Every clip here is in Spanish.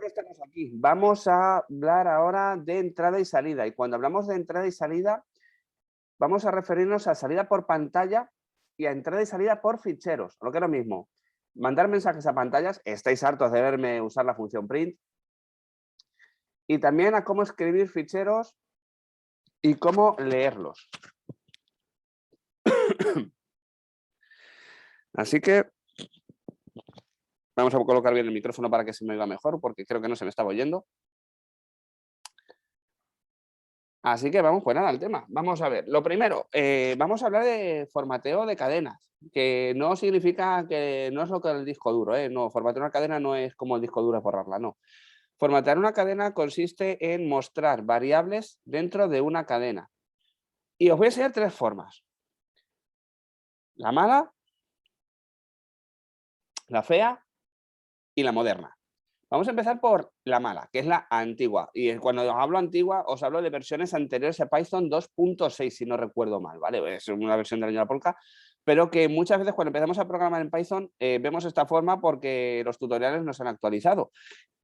que estamos aquí. Vamos a hablar ahora de entrada y salida. Y cuando hablamos de entrada y salida, vamos a referirnos a salida por pantalla y a entrada y salida por ficheros. Lo que es lo mismo. Mandar mensajes a pantallas. Estáis hartos de verme usar la función print. Y también a cómo escribir ficheros y cómo leerlos. Así que vamos a colocar bien el micrófono para que se me oiga mejor, porque creo que no se me estaba oyendo. Así que vamos pues nada al tema. Vamos a ver. Lo primero, vamos a hablar de formateo de cadenas, que no significa que no es lo que el disco duro, ¿eh? No, formatear una cadena no es como el disco duro borrarla, no. Formatear una cadena consiste en mostrar variables dentro de una cadena. Y os voy a enseñar tres formas. La mala, la fea y la moderna. Vamos a empezar por la mala, que es la antigua. Y cuando os hablo antigua, os hablo de versiones anteriores a Python 2.6, si no recuerdo mal, ¿vale? Es una versión del año de la polca, pero que muchas veces cuando empezamos a programar en Python vemos esta forma porque los tutoriales nos han actualizado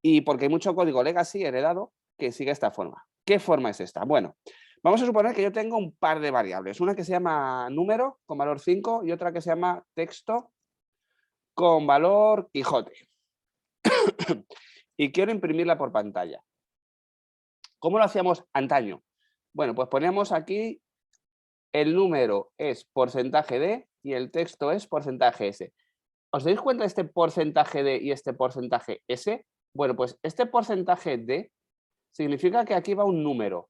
y porque hay mucho código legacy heredado que sigue esta forma. ¿Qué forma es esta? Bueno, vamos a suponer que yo tengo un par de variables, una que se llama número con valor 5 y otra que se llama texto con valor Quijote. Y quiero imprimirla por pantalla. ¿Cómo lo hacíamos antaño? Bueno, pues poníamos aquí el número es porcentaje de y el texto es porcentaje S. ¿Os dais cuenta de este porcentaje de y este porcentaje S? Bueno, pues este porcentaje de significa que aquí va un número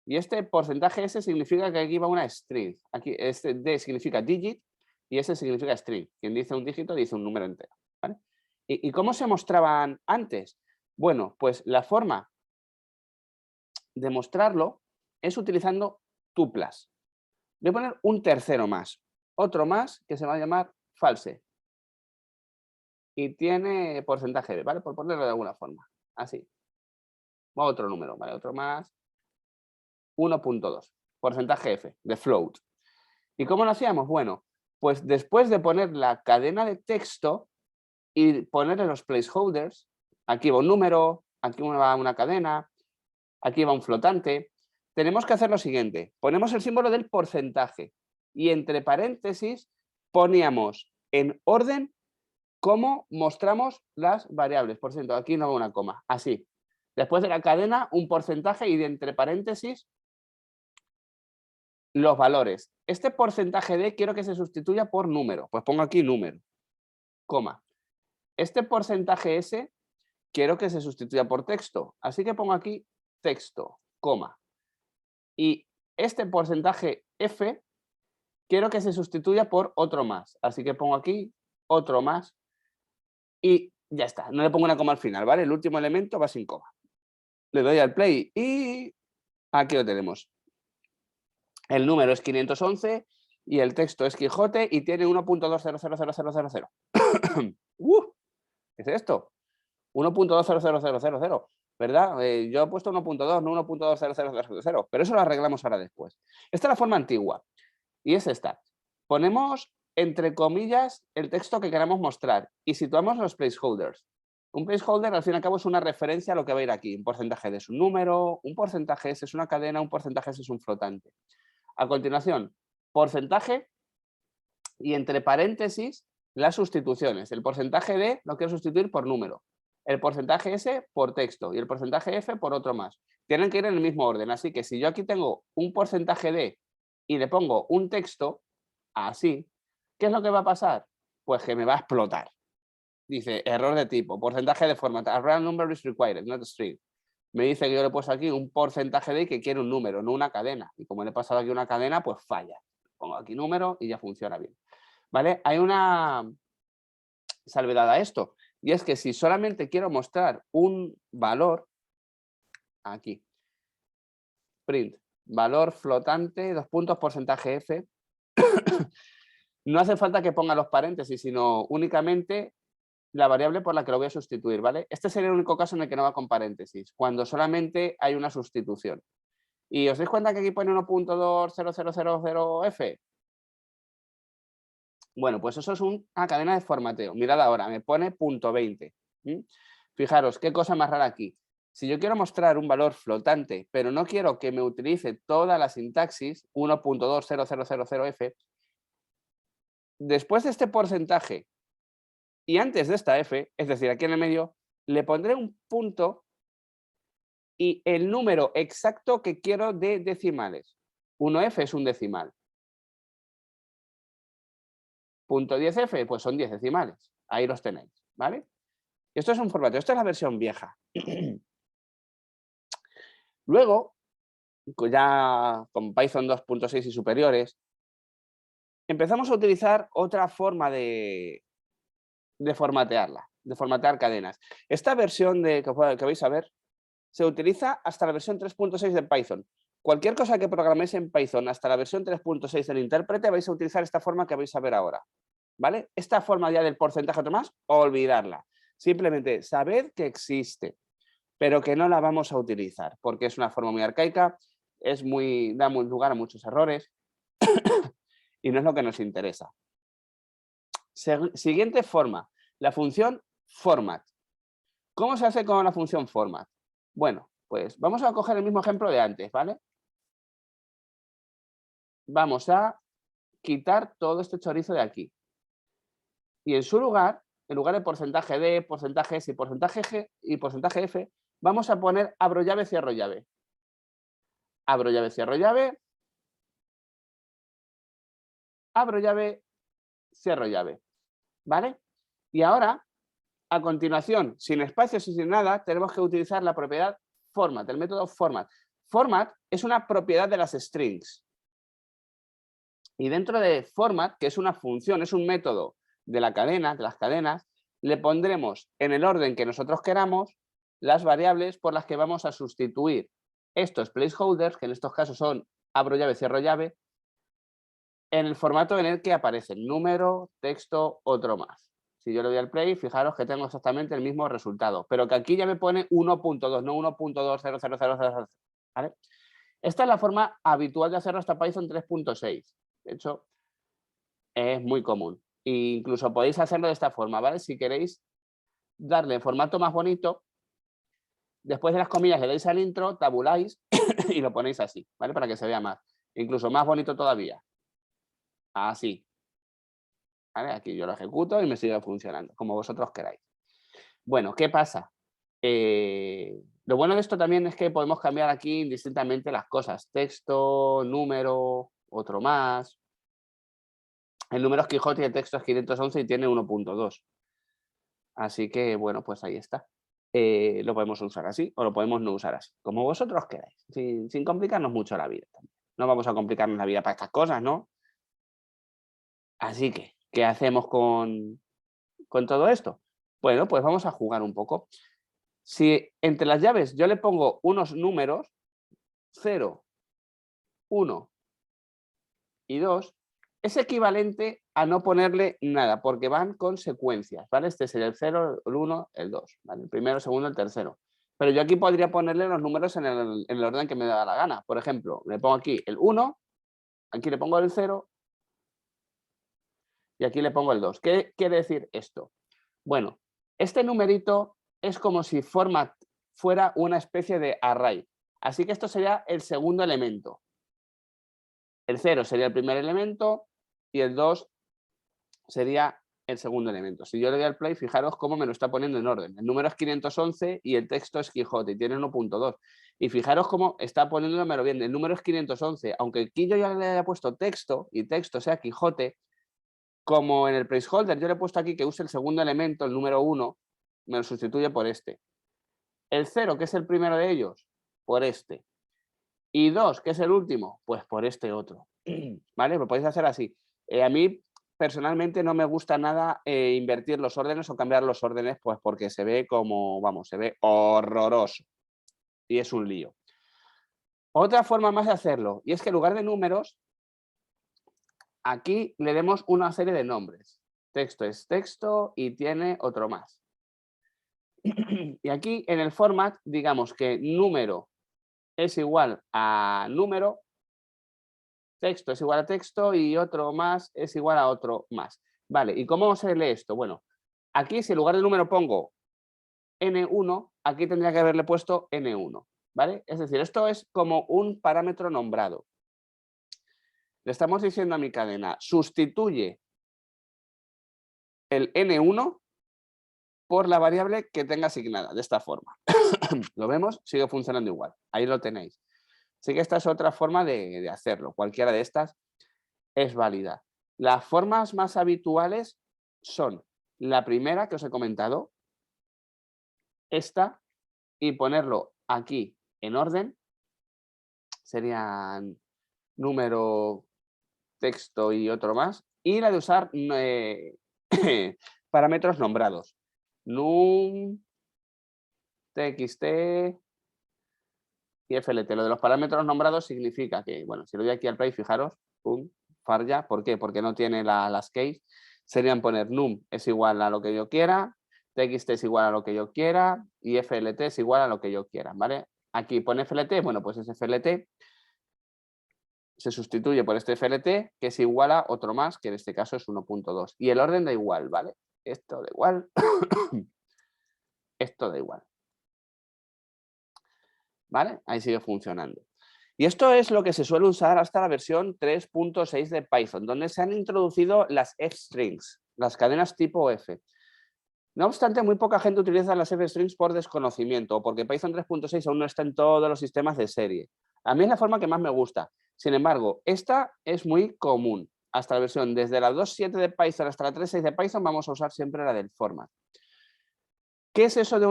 y este porcentaje S significa que aquí va una string. Aquí este D significa digit y S significa string. Quien dice un dígito dice un número entero, ¿vale? ¿Y cómo se mostraban antes? Bueno, pues la forma de mostrarlo es utilizando tuplas. Voy a poner un tercero más, otro más que se va a llamar false. Y tiene porcentaje de, ¿vale? Por ponerlo de alguna forma, así. Otro número, ¿vale? Otro más, 1.2, porcentaje F, de float. ¿Y cómo lo hacíamos? Bueno, pues después de poner la cadena de texto y ponerle los placeholders, aquí va un número, aquí va una cadena, aquí va un flotante, tenemos que hacer lo siguiente. Ponemos el símbolo del porcentaje y entre paréntesis poníamos en orden cómo mostramos las variables. Por cierto, aquí no va una coma, así. Después de la cadena, un porcentaje y de entre paréntesis los valores. Este porcentaje de quiero que se sustituya por número. Pues pongo aquí número, coma. Este porcentaje S quiero que se sustituya por texto. Así que pongo aquí texto, coma. Y este porcentaje F quiero que se sustituya por otro más. Así que pongo aquí otro más y ya está. No le pongo una coma al final, ¿vale? El último elemento va sin coma. Le doy al play y aquí lo tenemos. El número es 511 y el texto es Quijote y tiene 1.2000000. ¿Qué es esto? 1.2000000, ¿verdad? Yo he puesto 1.2, no 1.2000000, pero eso lo arreglamos ahora después. Esta es la forma antigua y es esta. Ponemos entre comillas el texto que queramos mostrar y situamos los placeholders. Un placeholder al fin y al cabo es una referencia a lo que va a ir aquí. Un porcentaje de es un número, un porcentaje es una cadena, un porcentaje es un flotante. A continuación, porcentaje y entre paréntesis las sustituciones. El porcentaje de lo quiero sustituir por número. El porcentaje S por texto y el porcentaje F por otro más. Tienen que ir en el mismo orden. Así que si yo aquí tengo un porcentaje de y le pongo un texto así, ¿qué es lo que va a pasar? Pues que me va a explotar. Dice error de tipo, porcentaje de format, a real number is required, not a string. Me dice que yo le he puesto aquí un porcentaje de y que quiere un número, no una cadena. Y como le he pasado aquí una cadena, pues falla. Pongo aquí número y ya funciona bien. ¿Vale? Hay una salvedad a esto. Y es que si solamente quiero mostrar un valor, aquí, print, valor flotante, 2 puntos, porcentaje F, no hace falta que ponga los paréntesis, sino únicamente la variable por la que lo voy a sustituir, ¿vale? Este sería el único caso en el que no va con paréntesis, cuando solamente hay una sustitución. ¿Y os dais cuenta que aquí pone 1.20000F? Bueno, pues eso es una cadena de formateo. Mirad ahora, me pone .20. Fijaros, qué cosa más rara aquí. Si yo quiero mostrar un valor flotante, pero no quiero que me utilice toda la sintaxis 1.20000f, después de este porcentaje y antes de esta f, es decir, aquí en el medio, le pondré un punto y el número exacto que quiero de decimales. 1f es un decimal. .10f, pues son 10 decimales. Ahí los tenéis, ¿vale? Esto es un formato, esta es la versión vieja. Luego, ya con Python 2.6 y superiores, empezamos a utilizar otra forma de formatearla, de formatear cadenas. Esta versión que vais a ver se utiliza hasta la versión 3.6 de Python. Cualquier cosa que programéis en Python hasta la versión 3.6 del intérprete vais a utilizar esta forma que vais a ver ahora. ¿Vale?Esta forma ya del porcentaje otro más, olvidarla. Simplemente sabed que existe, pero que no la vamos a utilizar porque es una forma muy arcaica, da lugar a muchos errores y no es lo que nos interesa. Siguiente forma, la función format. ¿Cómo se hace con la función format? Bueno, pues vamos a coger el mismo ejemplo de antes, ¿vale? Vamos a quitar todo este chorizo de aquí. Y en su lugar, en lugar de porcentaje D, porcentaje S y porcentaje G y porcentaje F, vamos a poner abro llave, cierro llave. Abro llave, cierro llave. Abro llave, cierro llave. ¿Vale? Y ahora, a continuación, sin espacios y sin nada, tenemos que utilizar la propiedad format, el método format. Format es una propiedad de las strings. Y dentro de format, que es una función, es un método de la cadena, de las cadenas, le pondremos en el orden que nosotros queramos las variables por las que vamos a sustituir estos placeholders, que en estos casos son abro llave, cierro llave, en el formato en el que aparecen número, texto, otro más. Si yo le doy al play, fijaros que tengo exactamente el mismo resultado, pero que aquí ya me pone 1.2, no 1.2000000. ¿Vale? Esta es la forma habitual de hacerlo hasta Python 3.6. De hecho, es muy común. E incluso podéis hacerlo de esta forma, ¿vale? Si queréis darle formato más bonito, después de las comillas le dais al intro, tabuláis y lo ponéis así, ¿vale? Para que se vea más. Incluso más bonito todavía. Así. ¿Vale? Aquí yo lo ejecuto y me sigue funcionando, como vosotros queráis. Bueno, ¿qué pasa? Lo bueno de esto también es que podemos cambiar aquí indistintamente las cosas. Texto, número, otro más. El número es Quijote y el texto es 511 y tiene 1.2. Así que, bueno, pues ahí está. Lo podemos usar así o lo podemos no usar así, como vosotros queráis, sin complicarnos mucho la vida. No vamos a complicarnos la vida para estas cosas, ¿no? Así que, ¿qué hacemos con todo esto? Bueno, pues vamos a jugar un poco. Si entre las llaves yo le pongo unos números, 0, 1 y 2, es equivalente a no ponerle nada, porque van con secuencias, ¿vale? Este sería el 0, el 1, el 2, ¿vale? El primero, el segundo, el tercero. Pero yo aquí podría ponerle los números en el orden que me da la gana. Por ejemplo, le pongo aquí el 1, aquí le pongo el 0 y aquí le pongo el 2. ¿Qué quiere decir esto? Bueno, este numerito es como si format fuera una especie de array. Así que esto sería el segundo elemento. El 0 sería el primer elemento y el 2 sería el segundo elemento. Si yo le doy al play, fijaros cómo me lo está poniendo en orden. El número es 511 y el texto es Quijote y tiene 1.2. Y fijaros cómo está poniéndomelo bien. El número es 511. Aunque aquí yo ya le haya puesto texto y texto sea Quijote, como en el placeholder yo le he puesto aquí que use el segundo elemento, el número 1, me lo sustituye por este. El 0, que es el primero de ellos, por este. Y 2, que es el último, pues por este otro. ¿Vale? Lo podéis hacer así. A mí personalmente no me gusta nada invertir los órdenes o cambiar los órdenes, pues porque se ve como, vamos, se ve horroroso. Y es un lío. Otra forma más de hacerlo, y es que en lugar de números, aquí le demos una serie de nombres. Texto es texto y tiene otro más. Y aquí en el format, digamos que número es igual a número, texto es igual a texto y otro más es igual a otro más. Vale, ¿y cómo se lee esto? Bueno, aquí si en lugar de número pongo n1, aquí tendría que haberle puesto n1, ¿vale? Es decir, esto es como un parámetro nombrado. Le estamos diciendo a mi cadena, sustituye el n1 por la variable que tenga asignada, de esta forma. ¿Lo vemos? Sigue funcionando igual. Ahí lo tenéis. Así que esta es otra forma de hacerlo. Cualquiera de estas es válida. Las formas más habituales son la primera que os he comentado, esta, y ponerlo aquí en orden. Serían número, texto y otro más. Y la de usar parámetros nombrados. Num, txt y flt. Lo de los parámetros nombrados significa que, bueno, si lo doy aquí al play, fijaros, pum, falla. ¿Por qué? Porque no tiene las keys. Serían poner num es igual a lo que yo quiera, txt es igual a lo que yo quiera y flt es igual a lo que yo quiera, ¿vale? Aquí pone flt, bueno, pues ese flt se sustituye por este flt, que es igual a otro más, que en este caso es 1.2. Y el orden da igual, ¿vale? Esto da igual. Esto da igual. ¿Vale? Ahí sigue funcionando. Y esto es lo que se suele usar hasta la versión 3.6 de Python, donde se han introducido las f-strings, las cadenas tipo F. No obstante, muy poca gente utiliza las f-strings por desconocimiento, porque Python 3.6 aún no está en todos los sistemas de serie. A mí es la forma que más me gusta. Sin embargo, esta es muy común. Hasta la versión, desde la 2.7 de Python hasta la 3.6 de Python, vamos a usar siempre la del format. ¿Qué es eso de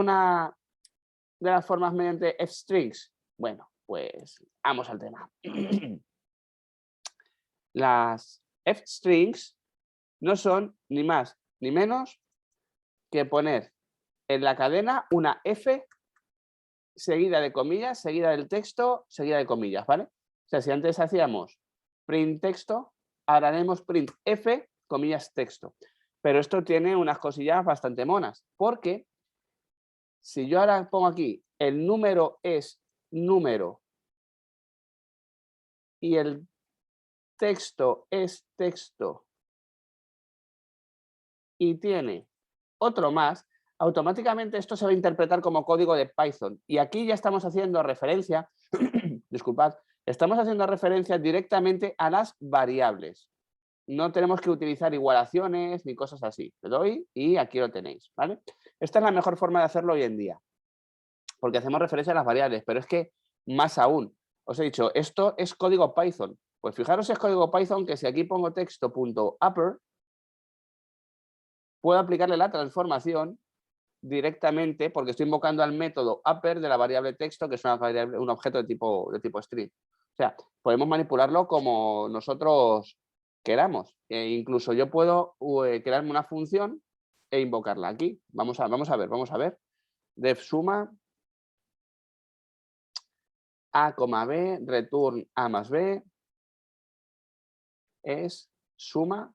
las formas mediante f-strings? Bueno, pues vamos al tema. Las f-strings no son ni más ni menos que poner en la cadena una f seguida de comillas, seguida del texto, seguida de comillas, ¿vale? O sea, si antes hacíamos print texto, ahora haremos print f, comillas, texto. Pero esto tiene unas cosillas bastante monas, porque si yo ahora pongo aquí el número es número y el texto es texto y tiene otro más, automáticamente esto se va a interpretar como código de Python. Y aquí ya estamos haciendo referencia, disculpad, estamos haciendo referencia directamente a las variables. No tenemos que utilizar igualaciones ni cosas así. Le doy y aquí lo tenéis, ¿vale? Esta es la mejor forma de hacerlo hoy en día, porque hacemos referencia a las variables, pero es que más aún, os he dicho, esto es código Python. Pues fijaros, es código Python que si aquí pongo texto.upper, puedo aplicarle la transformación directamente porque estoy invocando al método upper de la variable texto, que es una variable, un objeto de tipo string. O sea, podemos manipularlo como nosotros queramos. Incluso yo puedo crearme una función e invocarla aquí. Vamos a ver. Def suma a, b, return a más b es suma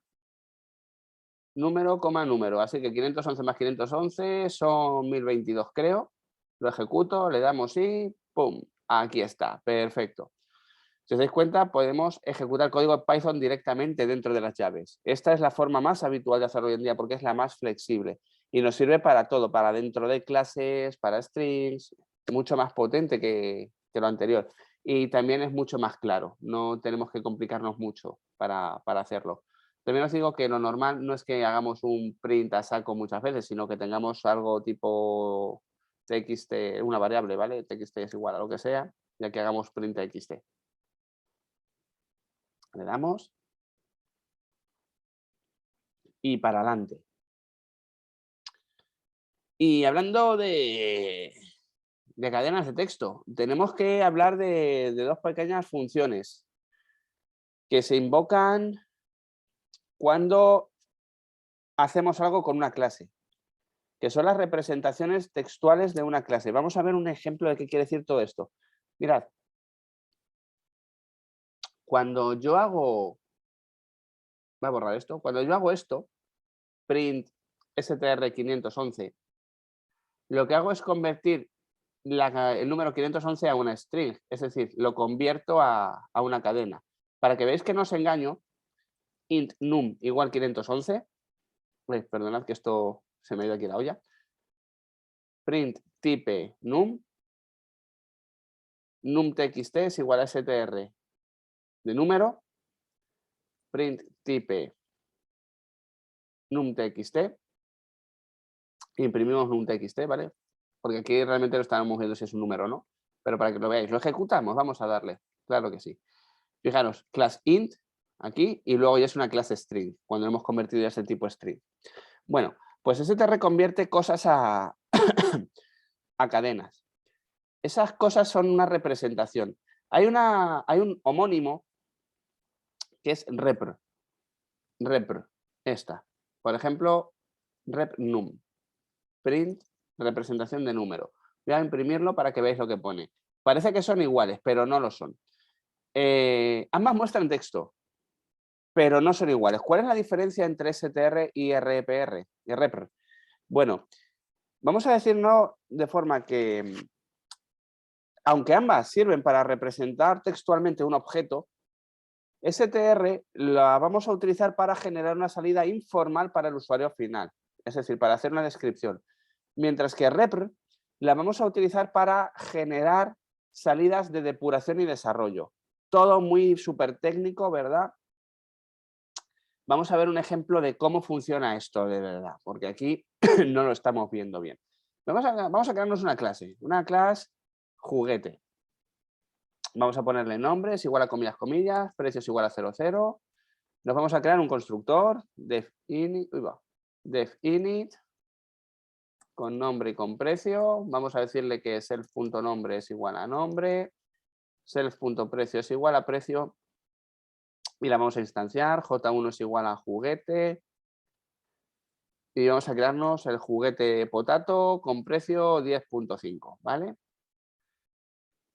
número, número. Así que 511 más 511 son 1022, creo. Lo ejecuto, le damos y ¡pum! Aquí está, perfecto. Si os dais cuenta, podemos ejecutar código de Python directamente dentro de las llaves. Esta es la forma más habitual de hacerlo hoy en día porque es la más flexible y nos sirve para todo, para dentro de clases, para strings, mucho más potente que lo anterior. Y también es mucho más claro, no tenemos que complicarnos mucho para hacerlo. También os digo que lo normal no es que hagamos un print a saco muchas veces, sino que tengamos algo tipo txt, una variable, ¿vale? Txt es igual a lo que sea, ya que hagamos print txt. Le damos y para adelante. Y hablando de cadenas de texto, tenemos que hablar de dos pequeñas funciones que se invocan cuando hacemos algo con una clase, que son las representaciones textuales de una clase. Vamos a ver un ejemplo de qué quiere decir todo esto. Mirad, cuando yo hago, voy a borrar esto, cuando yo hago esto, print str511, lo que hago es convertir el número 511 a una string, es decir, lo convierto a una cadena. Para que veáis que no os engaño, int num igual 511, perdonad que esto se me ha ido aquí la olla, print type num, num.txt es igual a str de número, print type num.txt, imprimimos num.txt, ¿vale? Porque aquí realmente lo estamos viendo si es un número o no, pero para que lo veáis, lo ejecutamos, vamos a darle, claro que sí. Fijaros, class int aquí y luego ya es una clase string, cuando hemos convertido ya ese tipo string. Bueno, pues str convierte cosas a, a cadenas. Esas cosas son una representación. Hay un homónimo que es repr, esta. Por ejemplo, rep num, print, representación de número. Voy a imprimirlo para que veáis lo que pone. Parece que son iguales, pero no lo son. Ambas muestran texto, pero no son iguales. ¿Cuál es la diferencia entre str y repr? Bueno, vamos a decirlo de forma que, aunque ambas sirven para representar textualmente un objeto, str la vamos a utilizar para generar una salida informal para el usuario final, es decir, para hacer una descripción. Mientras que repr la vamos a utilizar para generar salidas de depuración y desarrollo. Todo muy súper técnico, ¿verdad? Vamos a ver un ejemplo de cómo funciona esto de verdad, porque aquí no lo estamos viendo bien. Vamos a crearnos una clase juguete. Vamos a ponerle nombre, es igual a comillas, comillas, precio es igual a 00. Nos vamos a crear un constructor, definit, con nombre y con precio. Vamos a decirle que self.nombre es igual a nombre, self.precio es igual a precio. Y la vamos a instanciar, j1 es igual a juguete. Y vamos a crearnos el juguete potato con precio 10.5, ¿vale?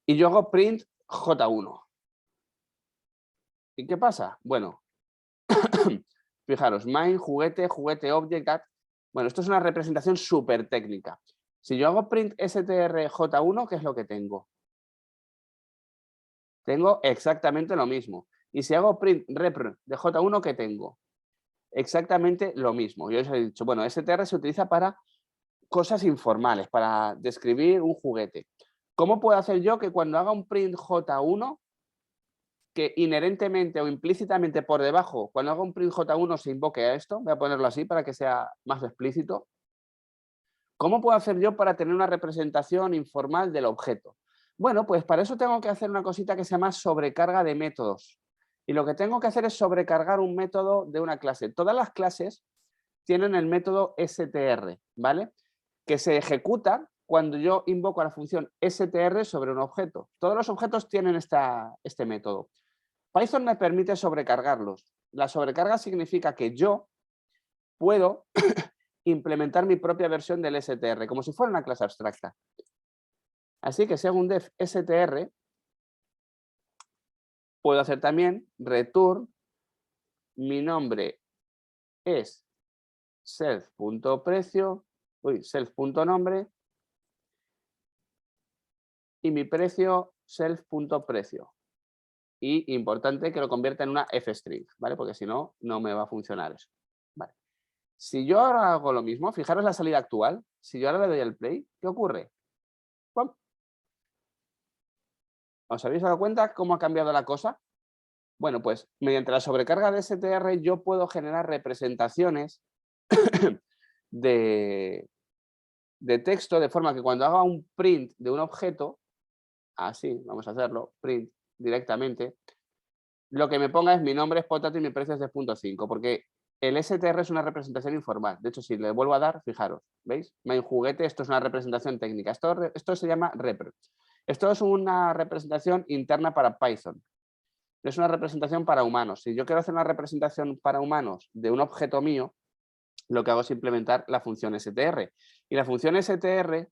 Y yo hago print j1. ¿Y qué pasa? Bueno, fijaros, main, juguete, juguete object, add. Bueno, esto es una representación súper técnica. Si yo hago print strj1, ¿qué es lo que tengo? Tengo exactamente lo mismo. Y si hago print repr de j1, ¿qué tengo? Exactamente lo mismo. Yo os he dicho, bueno, str se utiliza para cosas informales, para describir un juguete. ¿Cómo puedo hacer yo que cuando haga un print j1, que inherentemente o implícitamente por debajo, cuando haga un print j1 se invoque a esto? Voy a ponerlo así para que sea más explícito. ¿Cómo puedo hacer yo para tener una representación informal del objeto? Bueno, pues para eso tengo que hacer una cosita que se llama sobrecarga de métodos. Y lo que tengo que hacer es sobrecargar un método de una clase. Todas las clases tienen el método str, ¿vale? Que se ejecuta cuando yo invoco a la función str sobre un objeto. Todos los objetos tienen este método. Python me permite sobrecargarlos. La sobrecarga significa que yo puedo implementar mi propia versión del str, como si fuera una clase abstracta. Así que si hago un def str, puedo hacer también return, mi nombre es self.precio, self.nombre, y mi precio self.precio. Y importante que lo convierta en una f-string, ¿vale? Porque si no, no me va a funcionar eso. Vale. Si yo ahora hago lo mismo, fijaros la salida actual, si yo ahora le doy al play, ¿qué ocurre? ¡Pum! ¿Os habéis dado cuenta cómo ha cambiado la cosa? Bueno, pues mediante la sobrecarga de str yo puedo generar representaciones de texto de forma que cuando haga un print de un objeto, así, vamos a hacerlo, print directamente, lo que me ponga es mi nombre es potato y mi precio es 10.5, porque el str es una representación informal. De hecho, si le vuelvo a dar, fijaros, ¿veis? Main juguete, esto es una representación técnica. Esto se llama repr. Esto es una representación interna para Python. Es una representación para humanos. Si yo quiero hacer una representación para humanos de un objeto mío, lo que hago es implementar la función str. Y la función str,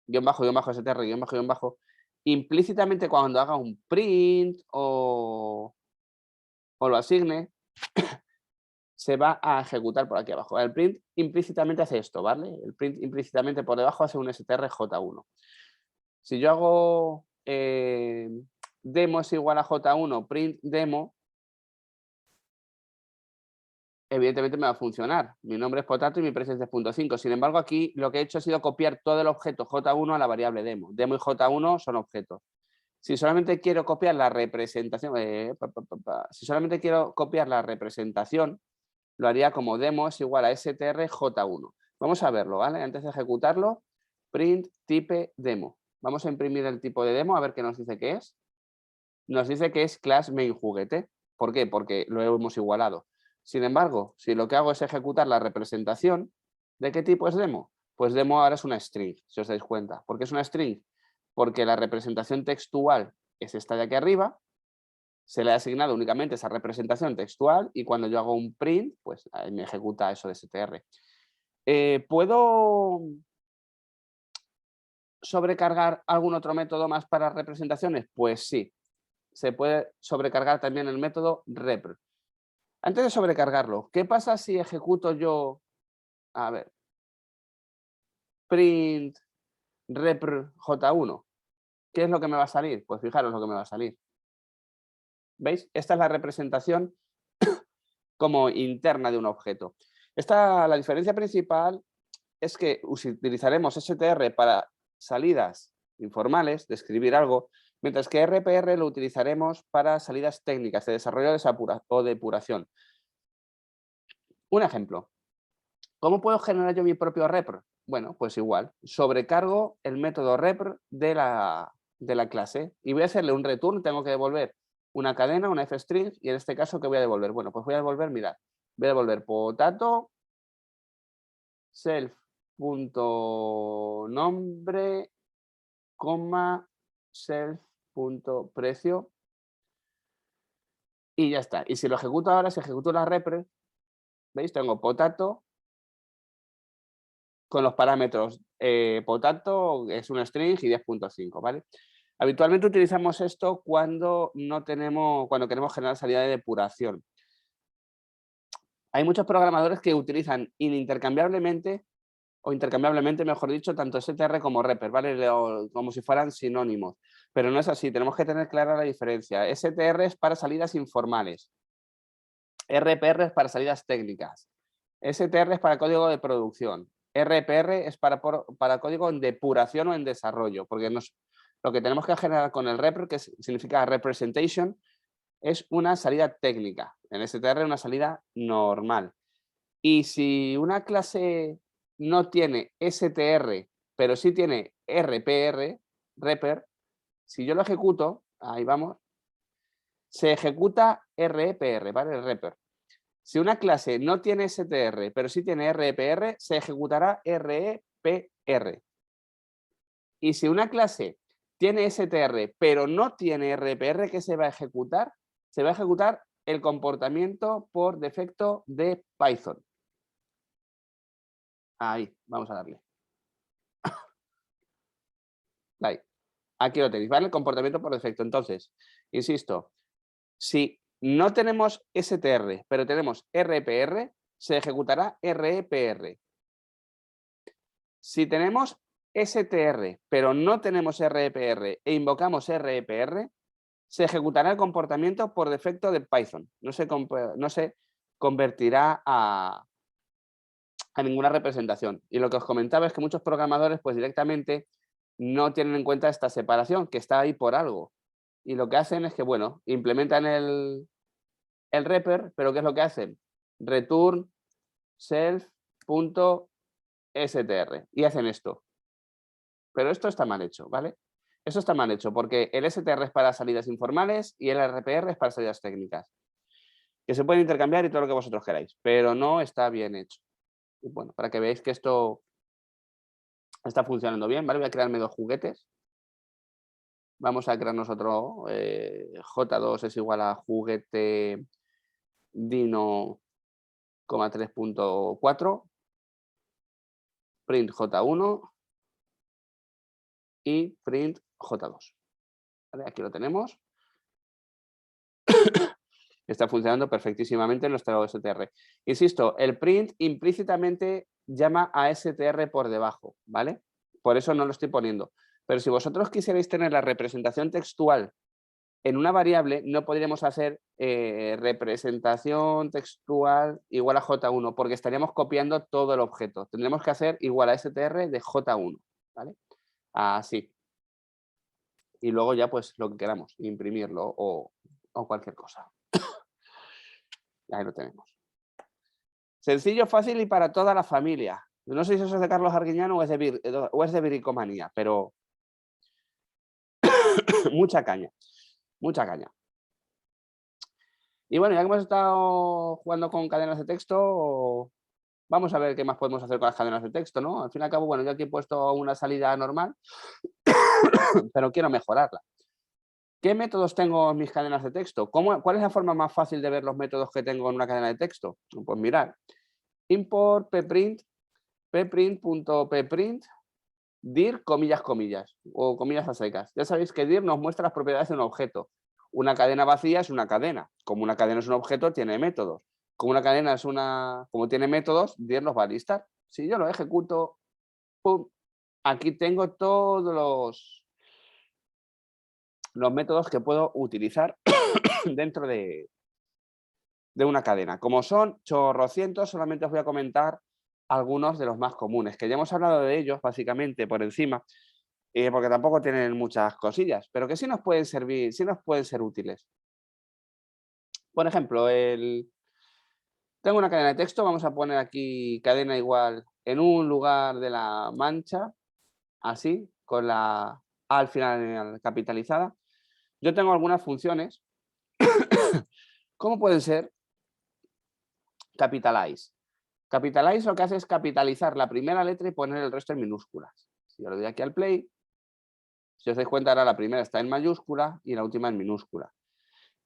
guión bajo, str, guión bajo, implícitamente cuando haga un print o lo asigne, se va a ejecutar por aquí abajo. El print implícitamente hace esto, ¿vale? El print implícitamente por debajo hace un strj1. Si yo hago demo es igual a j1, print demo, evidentemente me va a funcionar. Mi nombre es Potato y mi precio es 10.5. Sin embargo, aquí lo que he hecho ha sido copiar todo el objeto J1 a la variable demo. Demo y J1 son objetos. Si solamente quiero copiar la representación, si solamente quiero copiar la representación, lo haría como demo es igual a str j1. Vamos a verlo, ¿vale? Antes de ejecutarlo, print type demo. Vamos a imprimir el tipo de demo a ver qué nos dice que es. Nos dice que es class main juguete. ¿Por qué? Porque lo hemos igualado. Sin embargo, si lo que hago es ejecutar la representación, ¿de qué tipo es demo? Pues demo ahora es una string, si os dais cuenta. ¿Por qué es una string? Porque la representación textual es esta de aquí arriba, se le ha asignado únicamente esa representación textual y cuando yo hago un print, pues me ejecuta eso de str. ¿Puedo sobrecargar algún otro método más para representaciones? Pues sí, se puede sobrecargar también el método repr. Antes de sobrecargarlo, ¿qué pasa si ejecuto yo, a ver, print repr j1? ¿Qué es lo que me va a salir? Pues fijaros lo que me va a salir. ¿Veis? Esta es la representación como interna de un objeto. La diferencia principal es que utilizaremos str para salidas informales, de escribir algo, mientras que rpr lo utilizaremos para salidas técnicas de desarrollo o depuración. Un ejemplo. ¿Cómo puedo generar yo mi propio repr? Bueno, pues igual, sobrecargo el método repr de la clase y voy a hacerle un return, tengo que devolver una cadena, una fstring, y en este caso, ¿qué voy a devolver? Bueno, pues voy a devolver, mirad, voy a devolver potato self.nombre, self.precio y ya está. Y si lo ejecuto ahora, si ejecuto la repr, ¿veis? Tengo potato con los parámetros potato es un string y 10.5, ¿vale? Habitualmente utilizamos esto cuando queremos generar salida de depuración. Hay muchos programadores que utilizan intercambiablemente, mejor dicho, tanto str como repr, ¿vale? Como si fueran sinónimos. Pero no es así, tenemos que tener clara la diferencia. str es para salidas informales. rpr es para salidas técnicas. str es para código de producción. RPR es para código en depuración o en desarrollo, porque lo que tenemos que generar con el repr, que significa representation, es una salida técnica. En str una salida normal. Y si una clase no tiene str, pero sí tiene repr, si yo lo ejecuto, ahí vamos, se ejecuta repr, ¿vale? Repr. Si una clase no tiene str, pero sí tiene repr, se ejecutará repr. Y si una clase tiene str, pero no tiene repr, ¿qué se va a ejecutar? Se va a ejecutar el comportamiento por defecto de Python. Ahí, vamos a darle. Ahí. Aquí lo tenéis, ¿vale? El comportamiento por defecto. Entonces, insisto, si no tenemos str, pero tenemos repr, se ejecutará repr. Si tenemos str, pero no tenemos repr e invocamos repr, se ejecutará el comportamiento por defecto de Python. No se convertirá a ninguna representación. Y lo que os comentaba es que muchos programadores pues directamente no tienen en cuenta esta separación, que está ahí por algo. Y lo que hacen es que, bueno, implementan el repr, pero ¿qué es lo que hacen? Return self.str y hacen esto. Pero esto está mal hecho, ¿vale? Eso está mal hecho porque el str es para salidas informales y el rpr es para salidas técnicas. Que se pueden intercambiar y todo lo que vosotros queráis, pero no está bien hecho. Y bueno, para que veáis que esto está funcionando bien, ¿vale? Voy a crearme 2 juguetes. Vamos a crearnos otro. J2 es igual a juguete dino, 3.4. Print J1 y print J2. ¿Vale? Aquí lo tenemos. Está funcionando perfectísimamente en nuestro str. Insisto, el print implícitamente llama a str por debajo, ¿vale? Por eso no lo estoy poniendo. Pero si vosotros quisierais tener la representación textual en una variable no podríamos hacer representación textual igual a J1, porque estaríamos copiando todo el objeto. Tendremos que hacer igual a str de J1, ¿vale? Así. Y luego ya pues lo que queramos, imprimirlo o cualquier cosa. Ahí lo tenemos. Sencillo, fácil y para toda la familia. No sé si eso es de Carlos Arguiñano o es de Bricomanía, pero mucha caña, mucha caña. Y bueno, ya que hemos estado jugando con cadenas de texto, vamos a ver qué más podemos hacer con las cadenas de texto, ¿no? Al fin y al cabo, bueno, yo aquí he puesto una salida normal, pero quiero mejorarla. ¿Qué métodos tengo en mis cadenas de texto? ¿Cuál es la forma más fácil de ver los métodos que tengo en una cadena de texto? Pues mirad, import pprint, pprint.pprint, dir, comillas, comillas, o comillas a secas. Ya sabéis que dir nos muestra las propiedades de un objeto. Una cadena vacía es una cadena. Como una cadena es un objeto, tiene métodos. Como una cadena es como tiene métodos, dir los va a listar. Si yo lo ejecuto, ¡pum! Aquí tengo todos los métodos que puedo utilizar dentro de una cadena. Como son chorrocientos, solamente os voy a comentar algunos de los más comunes, que ya hemos hablado de ellos básicamente por encima, porque tampoco tienen muchas cosillas, pero que sí nos pueden servir, sí nos pueden ser útiles. Por ejemplo, tengo una cadena de texto, vamos a poner aquí cadena igual en un lugar de la mancha, así, con la A al final capitalizada. Yo tengo algunas funciones, como pueden ser capitalize. Capitalize lo que hace es capitalizar la primera letra y poner el resto en minúsculas. Si yo le doy aquí al play, si os dais cuenta, ahora la primera está en mayúscula y la última en minúscula.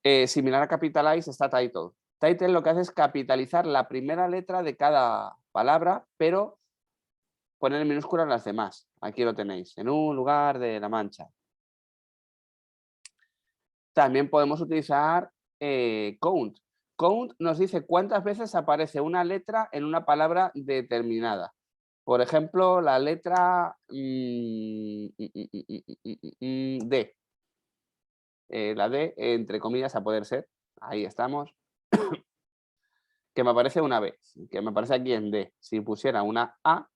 Similar a capitalize está title. Title lo que hace es capitalizar la primera letra de cada palabra, pero poner en minúsculas las demás. Aquí lo tenéis, en un lugar de la mancha. También podemos utilizar count. Count nos dice cuántas veces aparece una letra en una palabra determinada. Por ejemplo, la letra D. La D, entre comillas, a poder ser. Ahí estamos. Que me aparece una vez. Que me aparece aquí en D. Si pusiera una A,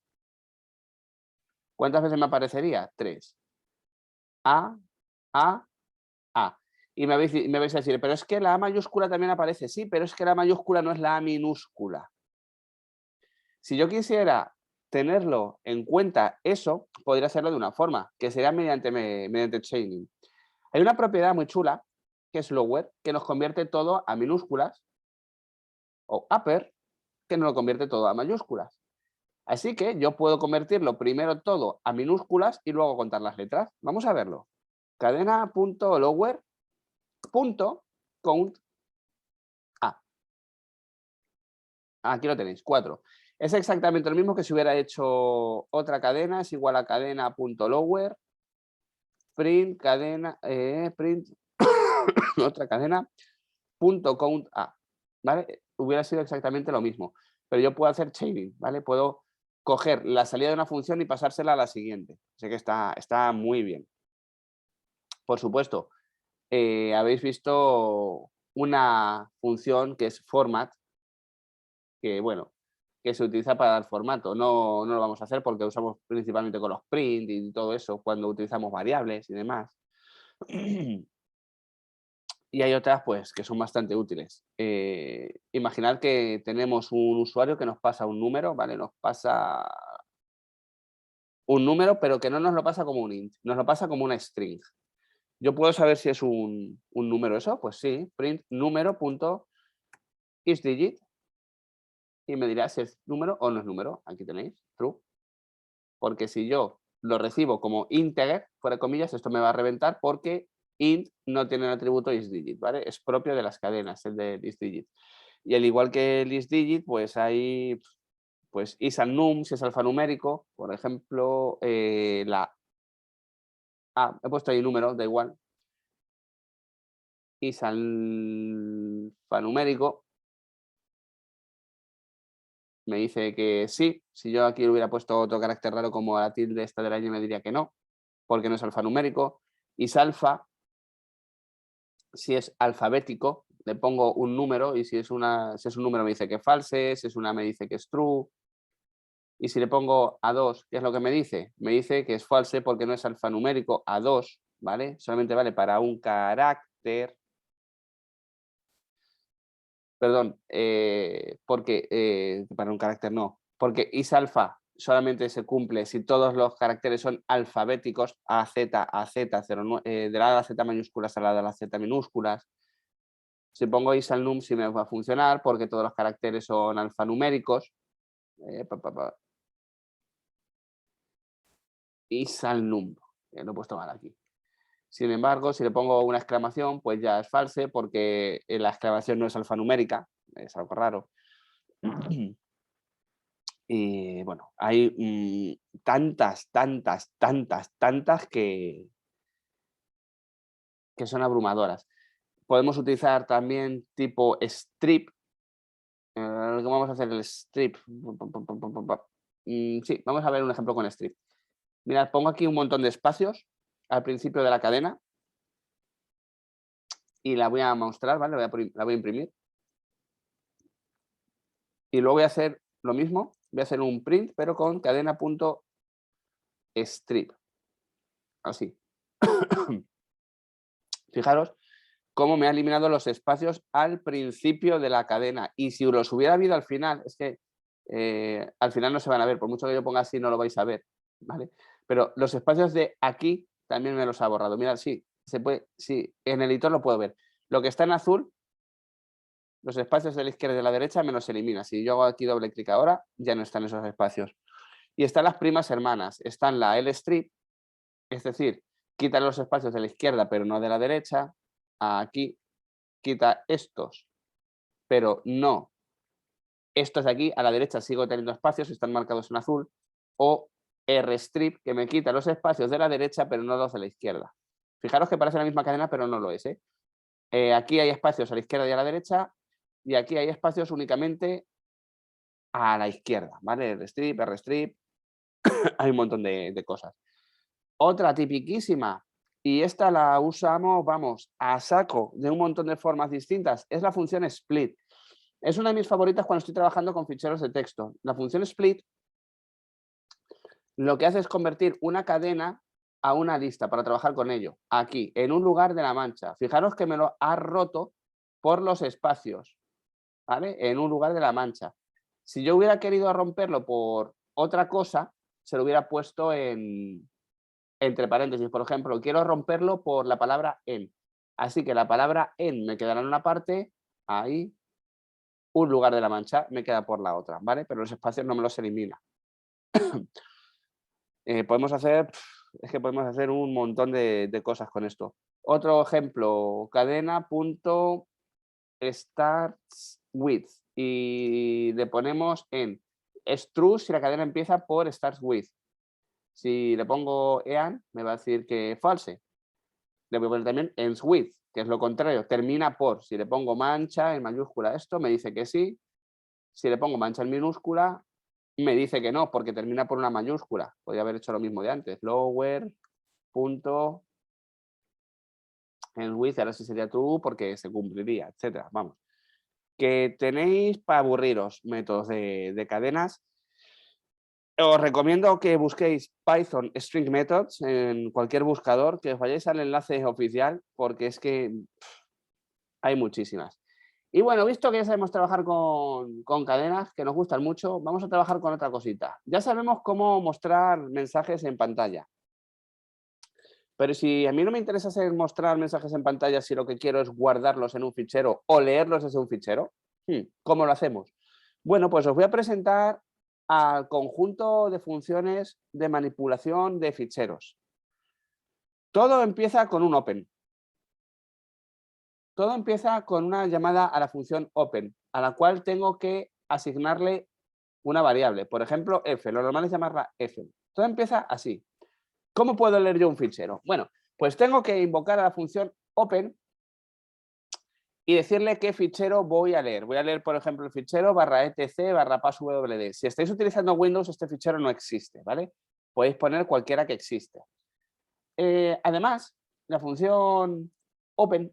¿cuántas veces me aparecería? 3. A, A, A. Y me vais a decir, pero es que la A mayúscula también aparece. Sí, pero es que la mayúscula no es la A minúscula. Si yo quisiera tenerlo en cuenta eso, podría hacerlo de una forma, que sería mediante chaining. Hay una propiedad muy chula, que es lower, que nos convierte todo a minúsculas, o upper, que nos lo convierte todo a mayúsculas. Así que yo puedo convertirlo primero todo a minúsculas y luego contar las letras. Vamos a verlo. Cadena.lower.count A. Aquí lo tenéis, 4. Es exactamente lo mismo que si hubiera hecho otra cadena, es igual a cadena.lower, print, cadena, print, otra cadena, .count A, ¿vale? Hubiera sido exactamente lo mismo, pero yo puedo hacer chaining, ¿vale? Puedo coger la salida de una función y pasársela a la siguiente. Así que está muy bien. Por supuesto, habéis visto una función que es format, que bueno, que se utiliza para dar formato. No lo vamos a hacer porque usamos principalmente con los print y todo eso, cuando utilizamos variables y demás. Y hay otras pues que son bastante útiles. Imaginad que tenemos un usuario que nos pasa un número, ¿vale? Nos pasa un número, pero que no nos lo pasa como un int, nos lo pasa como una string. ¿Yo puedo saber si es un número eso? Pues sí, print número.isDigit y me dirá si es número o no es número. Aquí tenéis, true. Porque si yo lo recibo como integer, fuera de comillas, esto me va a reventar porque int no tiene el atributo isDigit, ¿vale? Es propio de las cadenas, el de isDigit. Y al igual que el isDigit, pues hay pues is_num, si es alfanumérico, por ejemplo, la A, he puesto ahí número, da igual. Is_alfanumérico me dice que sí. Si yo aquí hubiera puesto otro carácter raro como la tilde esta del año, me diría que no, porque no es alfanumérico. Is_alfa Si es alfabético, le pongo un número y si es un número me dice que es false, si es una me dice que es true. Y si le pongo A2, ¿qué es lo que me dice? Me dice que es false porque no es alfanumérico. A2, ¿vale? Solamente vale para un carácter. Perdón, porque para un carácter no. Porque isalfa solamente se cumple si todos los caracteres son alfabéticos, A, Z, 09, de la A a la Z mayúsculas a la de las Z minúsculas. Si pongo isalnum sí me va a funcionar porque todos los caracteres son alfanuméricos. Isalnum, lo he puesto mal aquí. Sin embargo, si le pongo una exclamación, pues ya es false porque la exclamación no es alfanumérica, es algo raro. Y bueno, hay tantas que son abrumadoras. Podemos utilizar también tipo strip. ¿Cómo vamos a hacer el strip? Sí, vamos a ver un ejemplo con strip. Mirad, pongo aquí un montón de espacios al principio de la cadena y la voy a mostrar, ¿vale? La voy a imprimir. Y luego voy a hacer lo mismo, voy a hacer un print, pero con cadena.strip. Así. Fijaros cómo me ha eliminado los espacios al principio de la cadena. Y si los hubiera habido al final, es que al final no se van a ver, por mucho que yo ponga así no lo vais a ver, ¿vale? Pero los espacios de aquí también me los ha borrado. Mirad, sí, se puede, sí, en el editor lo puedo ver. Lo que está en azul, los espacios de la izquierda y de la derecha me los elimina. Si yo hago aquí doble clic ahora, ya no están esos espacios. Y están las primas hermanas. Están la L-strip, es decir, quita los espacios de la izquierda pero no de la derecha. Aquí quita estos, pero no estos de aquí. A la derecha sigo teniendo espacios, están marcados en azul. O R-strip, que me quita los espacios de la derecha pero no los de la izquierda. Fijaros que parece la misma cadena pero no lo es, ¿eh? Aquí hay espacios a la izquierda y a la derecha y aquí hay espacios únicamente a la izquierda, ¿vale? R-strip, R-strip, hay un montón de cosas. Otra tipiquísima, y esta la usamos, vamos, a saco de un montón de formas distintas, es la función split. Es una de mis favoritas cuando estoy trabajando con ficheros de texto. La función split lo que hace es convertir una cadena a una lista para trabajar con ello, aquí, en un lugar de la mancha. Fijaros que me lo ha roto por los espacios, ¿vale? En un lugar de la mancha. Si yo hubiera querido romperlo por otra cosa, se lo hubiera puesto entre paréntesis. Por ejemplo, quiero romperlo por la palabra en. Así que la palabra en me quedará en una parte, ahí, un lugar de la mancha me queda por la otra, ¿vale? Pero los espacios no me los elimina. Podemos hacer un montón de cosas con esto. Otro ejemplo, cadena.startsWith y le ponemos en es true si la cadena empieza por starts with. Si le pongo ean, me va a decir que false. Le voy a poner también ends with, que es lo contrario, termina por. Si le pongo mancha en mayúscula esto, me dice que sí. Si le pongo mancha en minúscula, me dice que no, porque termina por una mayúscula. Podría haber hecho lo mismo de antes. Lower, punto, ends with, ahora sí sería true porque se cumpliría, etcétera. Vamos. Que tenéis para aburriros métodos de cadenas. Os recomiendo que busquéis Python String Methods en cualquier buscador, que os vayáis al enlace oficial, porque es que hay muchísimas. Y bueno, visto que ya sabemos trabajar con cadenas, que nos gustan mucho, vamos a trabajar con otra cosita. Ya sabemos cómo mostrar mensajes en pantalla. Pero si a mí no me interesa mostrar mensajes en pantalla, si lo que quiero es guardarlos en un fichero o leerlos desde un fichero, ¿cómo lo hacemos? Bueno, pues os voy a presentar al conjunto de funciones de manipulación de ficheros. Todo empieza con un open. Todo empieza con una llamada a la función open, a la cual tengo que asignarle una variable. Por ejemplo, f. Lo normal es llamarla f. Todo empieza así. ¿Cómo puedo leer yo un fichero? Bueno, pues tengo que invocar a la función open y decirle qué fichero voy a leer. Voy a leer, por ejemplo, el fichero /etc/passwd. Si estáis utilizando Windows, este fichero no existe, ¿vale? Podéis poner cualquiera que existe. Además, la función open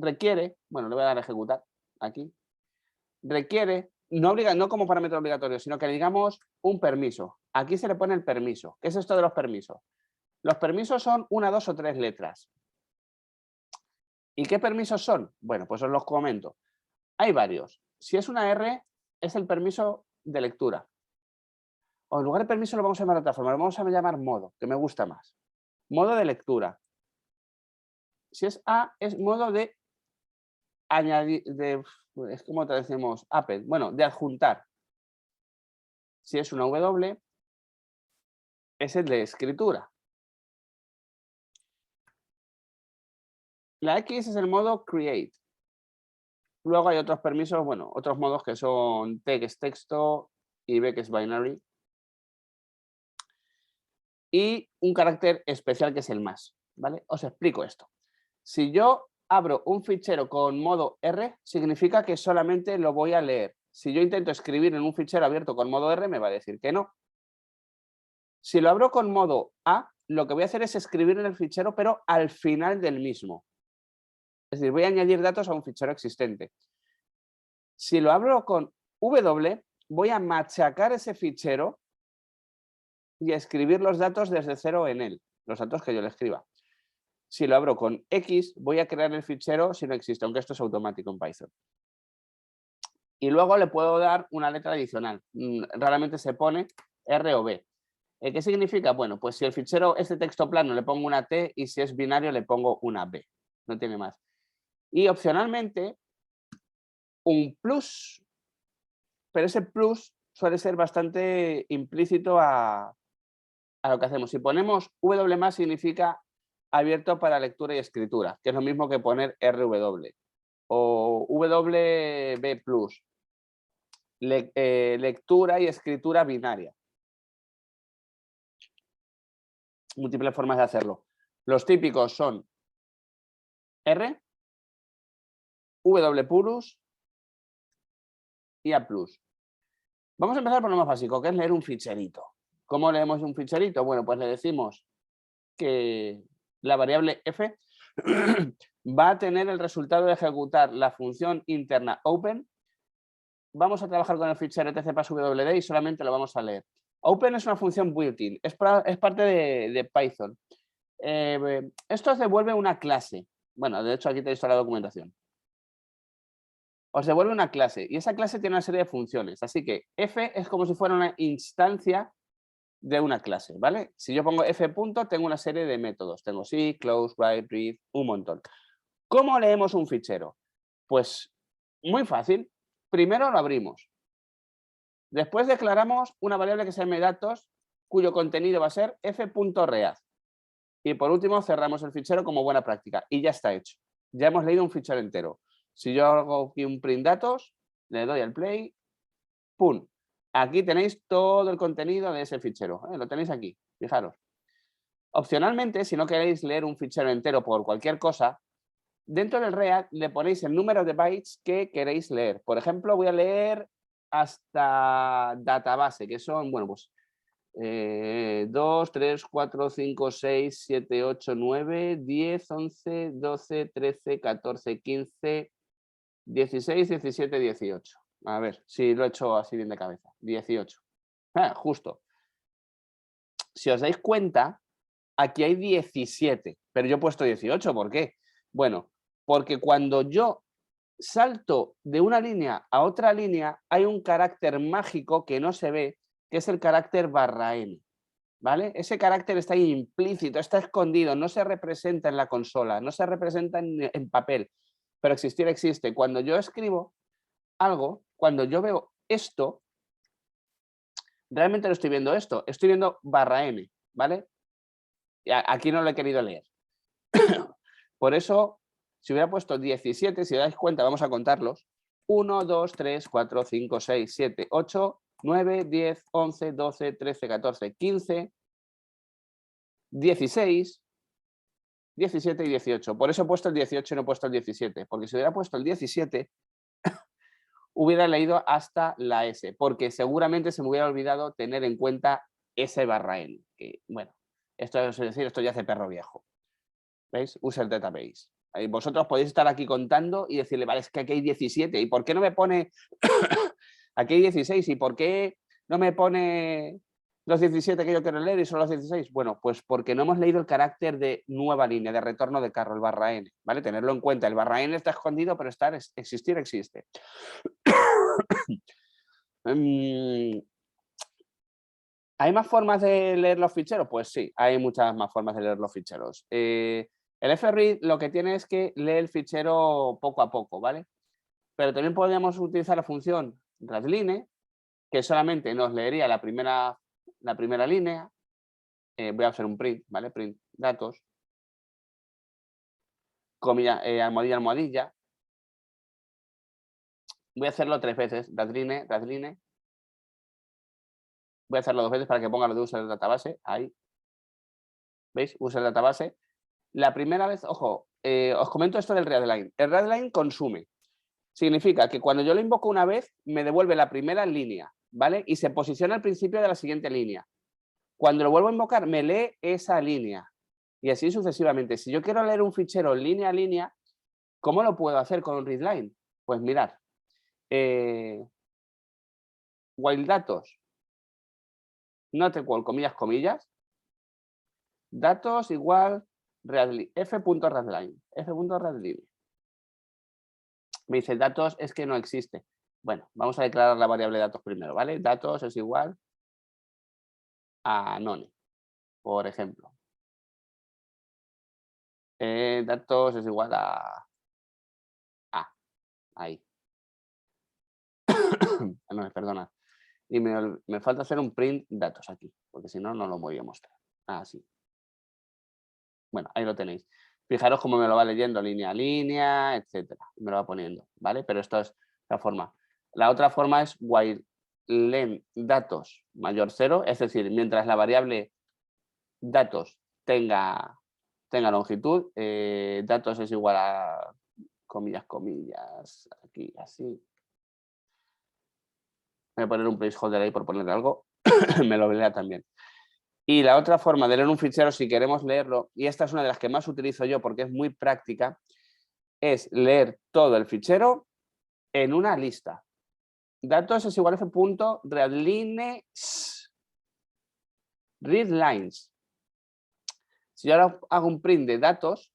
requiere, bueno, le voy a dar a ejecutar aquí, requiere, no como parámetro obligatorio, sino que digamos un permiso. Aquí se le pone el permiso. ¿Qué es esto de los permisos? Los permisos son 1, 2 o 3 letras. ¿Y qué permisos son? Bueno, pues os los comento. Hay varios. Si es una R, es el permiso de lectura. O en lugar de permiso lo vamos a llamar de otra forma, lo vamos a llamar modo, que me gusta más. Modo de lectura. Si es A, es modo de añadir, es como te decimos, append, bueno, de adjuntar. Si es una W, es el de escritura. La X es el modo create. Luego hay otros permisos, bueno, otros modos que son T, que es texto, y B, que es binary. Y un carácter especial que es el más, ¿vale? Os explico esto. Si yo abro un fichero con modo R, significa que solamente lo voy a leer. Si yo intento escribir en un fichero abierto con modo R, me va a decir que no. Si lo abro con modo A, lo que voy a hacer es escribir en el fichero, pero al final del mismo. Es decir, voy a añadir datos a un fichero existente. Si lo abro con W, voy a machacar ese fichero y a escribir los datos desde cero en él, los datos que yo le escriba. Si lo abro con X, voy a crear el fichero si no existe, aunque esto es automático en Python. Y luego le puedo dar una letra adicional. Raramente se pone R o B. ¿Qué significa? Bueno, pues si el fichero es de texto plano le pongo una T y si es binario le pongo una B. No tiene más. Y opcionalmente un plus, pero ese plus suele ser bastante implícito a lo que hacemos. Si ponemos W más significa abierto para lectura y escritura, que es lo mismo que poner RW. O WB plus, lectura y escritura binaria. Múltiples formas de hacerlo. Los típicos son R, W purus y A plus. Vamos a empezar por lo más básico, que es leer un ficherito. ¿Cómo leemos un ficherito? Bueno, pues le decimos que la variable f va a tener el resultado de ejecutar la función interna open. Vamos a trabajar con el fichero etc+wd y solamente lo vamos a leer. Open es una función built-in, es parte de Python. Esto os devuelve una clase. Bueno, de hecho aquí tenéis toda la documentación. Os devuelve una clase y esa clase tiene una serie de funciones. Así que f es como si fuera una instancia de una clase, ¿vale? Si yo pongo f punto, tengo una serie de métodos. Tengo see, close, write, read, un montón. ¿Cómo leemos un fichero? Pues muy fácil. Primero lo abrimos. Después declaramos una variable que se llama datos, cuyo contenido va a ser f.read. Y por último cerramos el fichero como buena práctica. Y ya está hecho. Ya hemos leído un fichero entero. Si yo hago aquí un print datos, le doy al play, ¡pum! Aquí tenéis todo el contenido de ese fichero. Lo tenéis aquí, fijaros. Opcionalmente, si no queréis leer un fichero entero por cualquier cosa, dentro del read le ponéis el número de bytes que queréis leer. Por ejemplo, voy a leer hasta database, que son, bueno, pues 2, 3, 4, 5, 6, 7, 8, 9, 10, 11, 12, 13, 14, 15, 16, 17, 18. A ver si lo he hecho así bien de cabeza. 18. Justo. Si os dais cuenta, aquí hay 17, pero yo he puesto 18. ¿Por qué? Bueno, porque cuando yo salto de una línea a otra línea, hay un carácter mágico que no se ve, que es el carácter /n. ¿Vale? Ese carácter está ahí implícito, está escondido, no se representa en la consola, no se representa en papel, pero existir existe. Cuando yo escribo algo, cuando yo veo esto, realmente no estoy viendo esto, estoy viendo /n, ¿vale? Y aquí no lo he querido leer. Por eso, si hubiera puesto 17, si os dais cuenta, vamos a contarlos. 1, 2, 3, 4, 5, 6, 7, 8, 9, 10, 11, 12, 13, 14, 15, 16, 17 y 18. Por eso he puesto el 18 y no he puesto el 17. Porque si hubiera puesto el 17, hubiera leído hasta la S. Porque seguramente se me hubiera olvidado tener en cuenta S /n. Que, bueno, esto es decir, esto ya hace perro viejo. ¿Veis? Usa el database. Vosotros podéis estar aquí contando y decirle, vale, es que aquí hay 17, ¿y por qué no me pone aquí hay 16? ¿Y por qué no me pone los 17 que yo quiero leer y son los 16? Bueno, pues porque no hemos leído el carácter de nueva línea, de retorno de carro, el barra n, ¿vale? Tenerlo en cuenta, el barra n está escondido, pero existir existe. ¿Hay más formas de leer los ficheros? Pues sí, hay muchas más formas de leer los ficheros. El fread lo que tiene es que lee el fichero poco a poco, ¿vale? Pero también podríamos utilizar la función readline, que solamente nos leería la primera línea. Voy a hacer un print, ¿vale? Print datos, comilla, almohadilla, almohadilla. Voy a hacerlo 3 veces, readline, readline. Voy a hacerlo 2 veces para que ponga lo de user database, ahí. ¿Veis? User database. La primera vez, ojo, os comento esto del readline. El readline consume. Significa que cuando yo lo invoco una vez, me devuelve la primera línea, ¿vale? Y se posiciona al principio de la siguiente línea. Cuando lo vuelvo a invocar, me lee esa línea. Y así sucesivamente. Si yo quiero leer un fichero línea a línea, ¿cómo lo puedo hacer con un readline? Pues mirad. While datos, not equal, comillas, comillas. Datos igual f.readline. F.readline. Me dice datos es que no existe. Bueno, vamos a declarar la variable datos primero, ¿vale? Datos es igual a none, por ejemplo. Datos es igual a ahí. No, perdona. Y me falta hacer un print datos aquí, porque si no, no lo voy a mostrar. Así. Bueno, ahí lo tenéis. Fijaros cómo me lo va leyendo línea a línea, etcétera. Me lo va poniendo, ¿vale? Pero esto es la forma. La otra forma es while len datos mayor 0, es decir, mientras la variable datos tenga longitud, datos es igual a comillas, comillas, aquí, así. Voy a poner un placeholder ahí por ponerle algo, me lo lea también. Y la otra forma de leer un fichero, si queremos leerlo, y esta es una de las que más utilizo yo porque es muy práctica, es leer todo el fichero en una lista. Datos es igual a f.readlines, readlines. Si yo ahora hago un print de datos,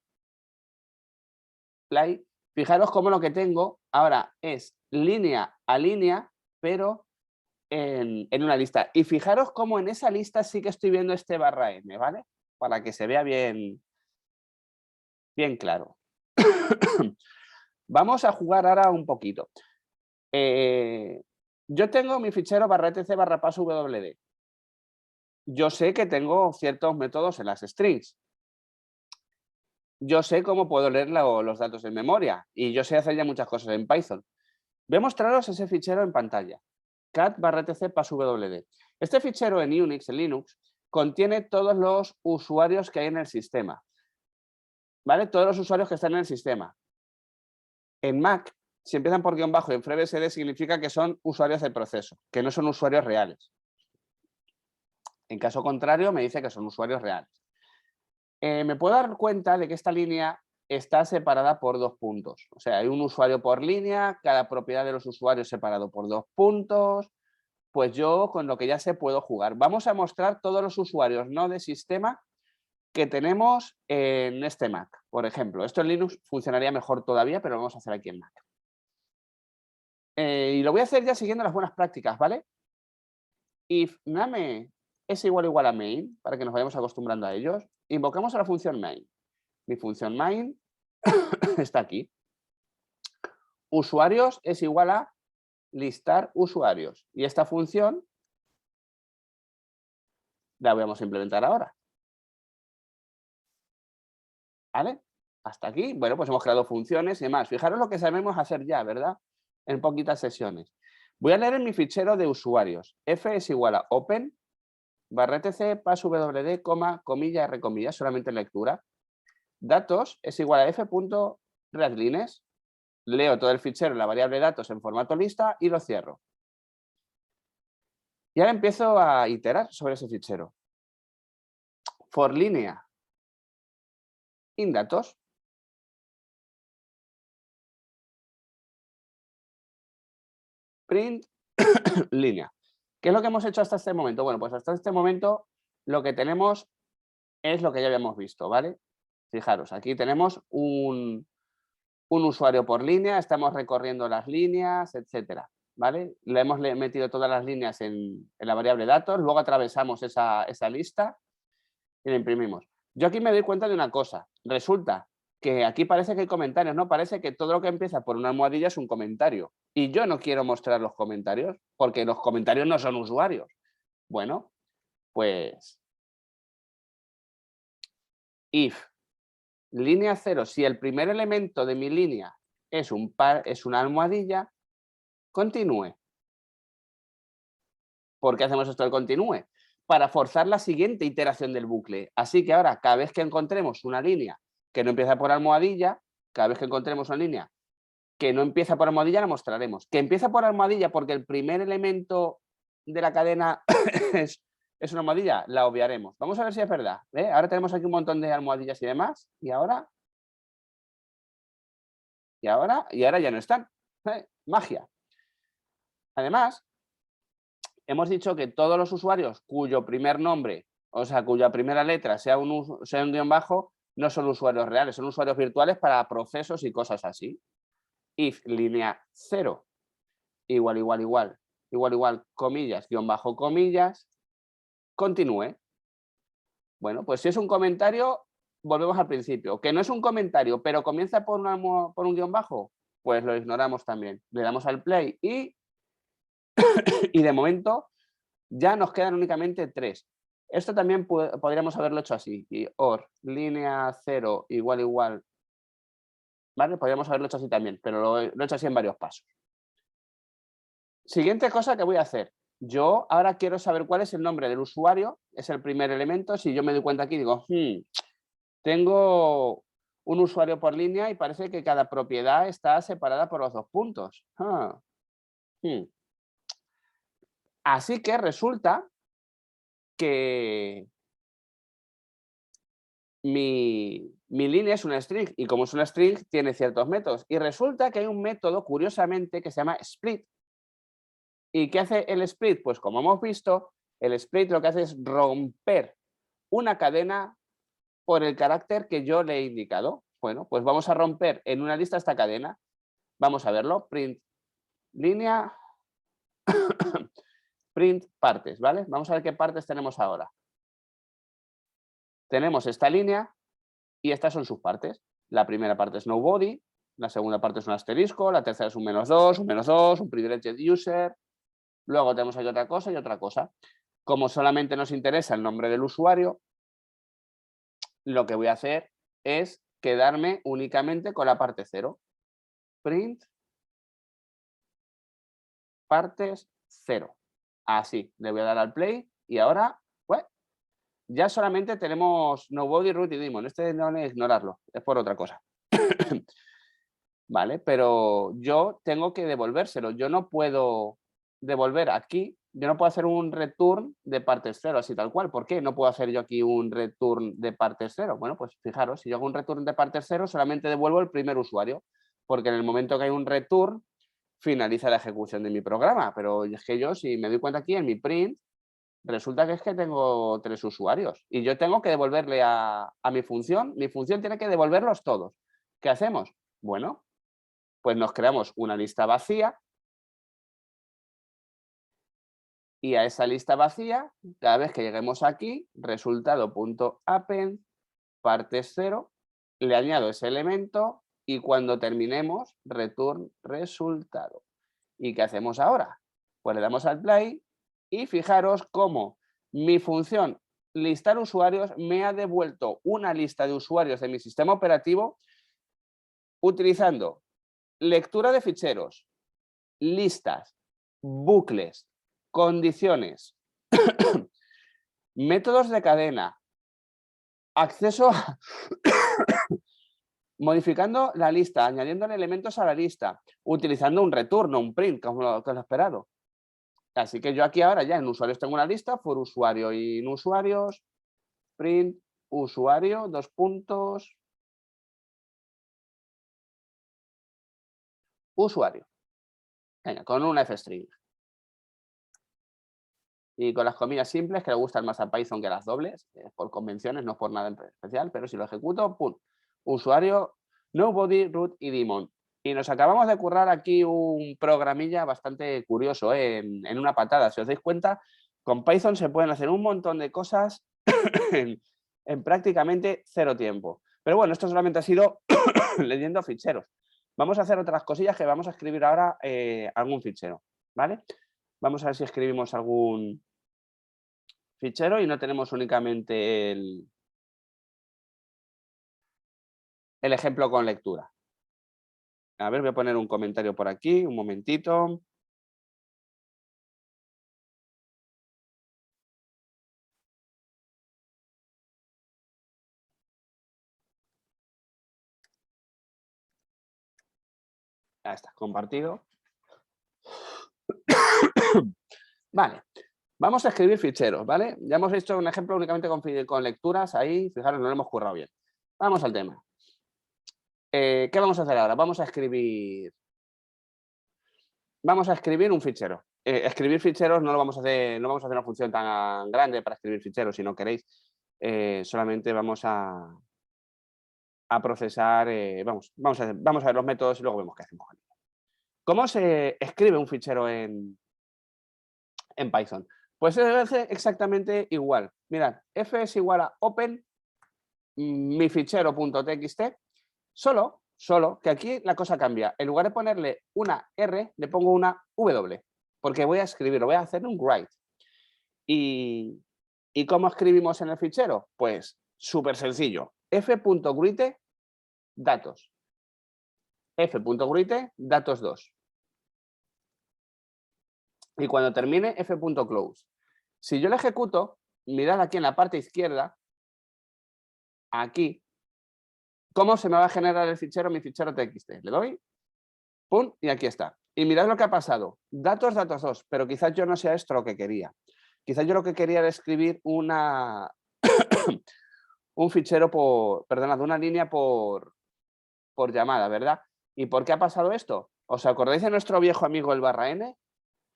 play, fijaros cómo lo que tengo ahora es línea a línea, pero en una lista. Y fijaros cómo en esa lista sí que estoy viendo este barra n, ¿vale? Para que se vea bien claro. Vamos a jugar ahora un poquito. Yo tengo mi fichero barra etc barra paso wd. Yo sé que tengo ciertos métodos en las strings. Yo sé cómo puedo leer los datos en memoria y yo sé hacer ya muchas cosas en Python. Voy a mostraros ese fichero en pantalla. cat barra etc paso wd. Este fichero en Unix, en Linux, contiene todos los usuarios que hay en el sistema. ¿Vale? Todos los usuarios que están en el sistema. En Mac, si empiezan por guión bajo y en FreeBSD significa que son usuarios del proceso, que no son usuarios reales. En caso contrario, me dice que son usuarios reales. Me puedo dar cuenta de que esta línea está separada por 2 puntos. O sea, hay un usuario por línea, cada propiedad de los usuarios separado por 2 puntos. Pues yo con lo que ya sé puedo jugar. Vamos a mostrar todos los usuarios no de sistema que tenemos en este Mac. Por ejemplo, esto en Linux funcionaría mejor todavía, pero lo vamos a hacer aquí en Mac. Y lo voy a hacer ya siguiendo las buenas prácticas, ¿vale? If name es igual a main, para que nos vayamos acostumbrando a ellos, invocamos a la función main. Mi función main está aquí. Usuarios es igual a listar usuarios. Y esta función la vamos a implementar ahora. ¿Vale? Hasta aquí. Bueno, pues hemos creado funciones y demás. Fijaros lo que sabemos hacer ya, ¿verdad? En poquitas sesiones. Voy a leer en mi fichero de usuarios. F es igual a open, barra etc, paso wd, coma, comilla, r, comilla, solamente lectura. Datos es igual a f.readlines. Leo todo el fichero en la variable datos en formato lista y lo cierro. Y ahora empiezo a iterar sobre ese fichero. For línea in datos. print línea. ¿Qué es lo que hemos hecho hasta este momento? Bueno, pues hasta este momento lo que tenemos es lo que ya habíamos visto, ¿vale? Fijaros, aquí tenemos un usuario por línea, estamos recorriendo las líneas, etcétera, ¿vale? Le hemos metido todas las líneas en la variable datos, luego atravesamos esa lista y la imprimimos. Yo aquí me doy cuenta de una cosa, resulta que aquí parece que hay comentarios, ¿no? Parece que todo lo que empieza por una almohadilla es un comentario. Y yo no quiero mostrar los comentarios, porque los comentarios no son usuarios. Bueno, pues if línea 0, si el primer elemento de mi línea es una almohadilla, continúe. ¿Por qué hacemos esto del continúe? Para forzar la siguiente iteración del bucle. Así que ahora, cada vez que encontremos una línea que no empieza por almohadilla, cada vez que encontremos una línea que no empieza por almohadilla, la mostraremos. Que empieza por almohadilla porque el primer elemento de la cadena es una almohadilla, la obviaremos. Vamos a ver si es verdad. Ahora tenemos aquí un montón de almohadillas y demás, y ahora ya no están. Magia. Además, hemos dicho que todos los usuarios cuyo primer nombre, o sea, cuya primera letra sea un guión bajo, no son usuarios reales, son usuarios virtuales para procesos y cosas así. If línea 0 igual, comillas, guión bajo, comillas, continúe. Bueno, pues si es un comentario, volvemos al principio. Que no es un comentario, pero comienza por un guión bajo, pues lo ignoramos también. Le damos al play y de momento ya nos quedan únicamente 3. Esto también podríamos haberlo hecho así. Y or línea 0 igual, ¿vale? Podríamos haberlo hecho así también, pero lo he hecho así en varios pasos. Siguiente cosa que voy a hacer. Yo ahora quiero saber cuál es el nombre del usuario, es el primer elemento. Si yo me doy cuenta aquí, digo, tengo un usuario por línea y parece que cada propiedad está separada por los 2 puntos. Así que resulta que mi línea es una string y como es una string tiene ciertos métodos. Y resulta que hay un método, curiosamente, que se llama split. ¿Y qué hace el split? Pues como hemos visto, el split lo que hace es romper una cadena por el carácter que yo le he indicado. Bueno, pues vamos a romper en una lista esta cadena. Vamos a verlo. Print línea, print partes, ¿vale? Vamos a ver qué partes tenemos ahora. Tenemos esta línea y estas son sus partes. La primera parte es nobody, la segunda parte es un asterisco, la tercera es un -2, un -2, un privileged user. Luego tenemos aquí otra cosa y otra cosa. Como solamente nos interesa el nombre del usuario, lo que voy a hacer es quedarme únicamente con la parte 0. Print partes 0. Así, le voy a dar al play y ahora, bueno, ya solamente tenemos nobody, root y daemon. Este no hay que ignorarlo, es por otra cosa. ¿Vale? Pero yo tengo que devolvérselo. Yo no puedo devolver aquí, yo no puedo hacer un return de partes 0, así tal cual. ¿Por qué no puedo hacer yo aquí un return de partes 0? Bueno, pues fijaros, si yo hago un return de partes 0, solamente devuelvo el primer usuario, porque en el momento que hay un return, finaliza la ejecución de mi programa. Pero es que yo, si me doy cuenta aquí en mi print, resulta que es que tengo 3 usuarios y yo tengo que devolverle a mi función tiene que devolverlos todos. ¿Qué hacemos? Bueno, pues nos creamos una lista vacía y a esa lista vacía, cada vez que lleguemos aquí, resultado.append, partes 0, le añado ese elemento y cuando terminemos, return resultado. ¿Y qué hacemos ahora? Pues le damos al play y fijaros cómo mi función listar usuarios me ha devuelto una lista de usuarios de mi sistema operativo utilizando lectura de ficheros, listas, bucles, condiciones, métodos de cadena, acceso a modificando la lista, añadiendo elementos a la lista, utilizando un return, no un print, como lo esperado. Así que yo aquí ahora ya en usuarios tengo una lista, for usuario y no usuarios, print usuario, 2 puntos, usuario. Venga, con una fstring. Y con las comillas simples, que le gustan más a Python que las dobles, por convenciones, no por nada especial, pero si lo ejecuto, ¡pum! Usuario, nobody, root y daemon. Y nos acabamos de currar aquí un programilla bastante curioso, en una patada. Si os dais cuenta, con Python se pueden hacer un montón de cosas en prácticamente cero tiempo. Pero bueno, esto solamente ha sido leyendo ficheros. Vamos a hacer otras cosillas que vamos a escribir ahora algún fichero, ¿vale? Vamos a ver si escribimos algún fichero y no tenemos únicamente el ejemplo con lectura. A ver, voy a poner un comentario por aquí, un momentito. Ya está, compartido. Vale, vamos a escribir ficheros, ¿vale? Ya hemos hecho un ejemplo únicamente con lecturas, ahí, fijaros, no lo hemos currado bien. Vamos al tema. ¿Qué vamos a hacer ahora? Vamos a escribir un fichero. Escribir ficheros no vamos a hacer una función tan grande para escribir ficheros, si no queréis. Solamente vamos a procesar, vamos a ver los métodos y luego vemos qué hacemos. ¿Cómo se escribe un fichero en Python? Pues se hace exactamente igual. Mirad, f es igual a open mi fichero.txt, solo que aquí la cosa cambia. En lugar de ponerle una R, le pongo una W, porque voy a escribir, voy a hacer un write. ¿Y cómo escribimos en el fichero? Pues súper sencillo. f.greet datos. f.greet datos 2. Y cuando termine, f.close. Si yo lo ejecuto, mirad aquí en la parte izquierda, aquí, cómo se me va a generar el fichero, mi fichero txt. Le doy, pum, y aquí está. Y mirad lo que ha pasado. Datos 2, pero quizás yo no sea esto lo que quería. Quizás yo lo que quería era escribir un fichero una línea por llamada, ¿verdad? ¿Y por qué ha pasado esto? ¿Os acordáis de nuestro viejo amigo el /n?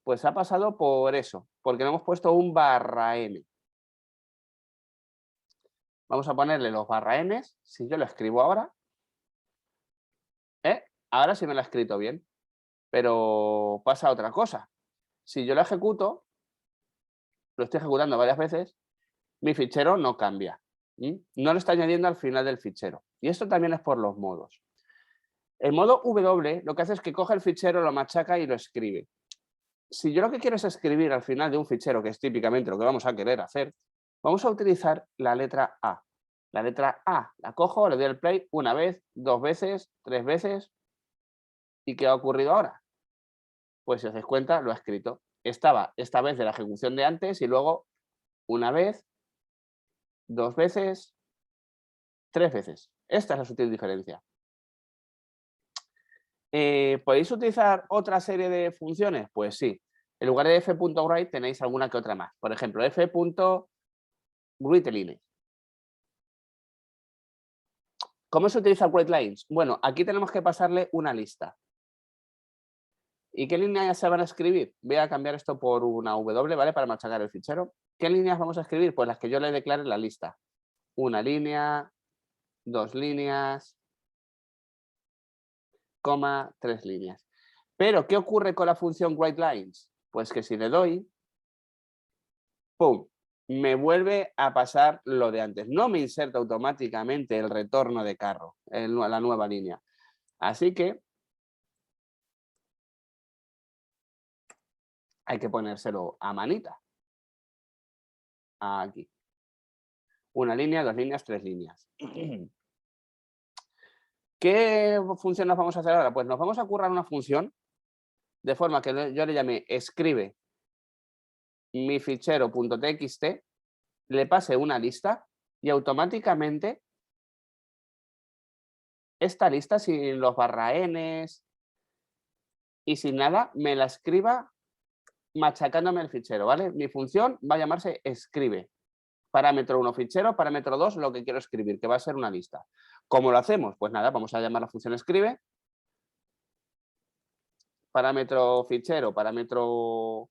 Pues ha pasado por eso, porque no hemos puesto un /n. Vamos a ponerle los /ns, si yo lo escribo ahora. Ahora sí me lo ha escrito bien, pero pasa otra cosa. Si yo lo ejecuto, lo estoy ejecutando varias veces, mi fichero no cambia. No lo está añadiendo al final del fichero. Y esto también es por los modos. El modo W lo que hace es que coge el fichero, lo machaca y lo escribe. Si yo lo que quiero es escribir al final de un fichero, que es típicamente lo que vamos a querer hacer, vamos a utilizar la letra A. La letra A la cojo, le doy al play una vez, 2 veces, 3 veces. ¿Y qué ha ocurrido ahora? Pues si os dais cuenta, lo ha escrito. Estaba esta vez de la ejecución de antes y luego una vez, 2 veces, 3 veces. Esta es la sutil diferencia. ¿Podéis utilizar otra serie de funciones? Pues sí. En lugar de f.write tenéis alguna que otra más. Por ejemplo, f.greetLines. ¿Cómo se utiliza greetlines? Bueno, aquí tenemos que pasarle una lista. ¿Y qué líneas se van a escribir? Voy a cambiar esto por una W, ¿vale? Para machacar el fichero. ¿Qué líneas vamos a escribir? Pues las que yo le declare en la lista. Una línea, 2 líneas, coma, 3 líneas. Pero, ¿qué ocurre con la función greetlines? Pues que si le doy, ¡pum!, me vuelve a pasar lo de antes. No me inserta automáticamente el retorno de carro, la nueva línea. Así que hay que ponérselo a manita. Aquí. Una línea, 2 líneas, 3 líneas. ¿Qué función nos vamos a hacer ahora? Pues nos vamos a currar una función de forma que yo le llame escribe mi fichero.txt, le pase una lista y automáticamente esta lista sin los /ns y sin nada me la escriba machacándome el fichero, ¿vale? Mi función va a llamarse escribe. Parámetro 1 fichero, parámetro 2 lo que quiero escribir, que va a ser una lista. ¿Cómo lo hacemos? Pues nada, vamos a llamar la función escribe. parámetro fichero, parámetro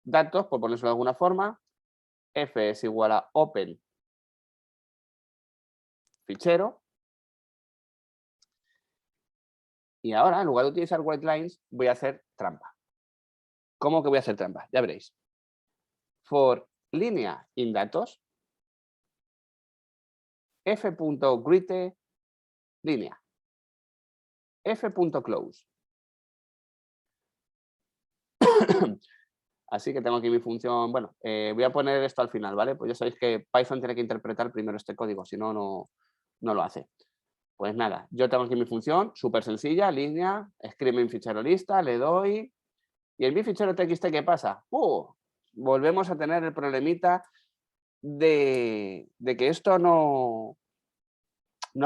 datos, por ponerlo de alguna forma, f es igual a open fichero. Y ahora, en lugar de utilizar whitelines, voy a hacer trampa. ¿Cómo que voy a hacer trampa? Ya veréis. For línea in datos, f.greet línea, f.close. Así que tengo aquí mi función. Bueno, voy a poner esto al final, ¿vale? Pues ya sabéis que Python tiene que interpretar primero este código, si no, no lo hace. Pues nada, yo tengo aquí mi función, súper sencilla, línea, escribe en fichero lista, le doy. Y en mi fichero txt, ¿qué pasa? Volvemos a tener el problemita de que esto no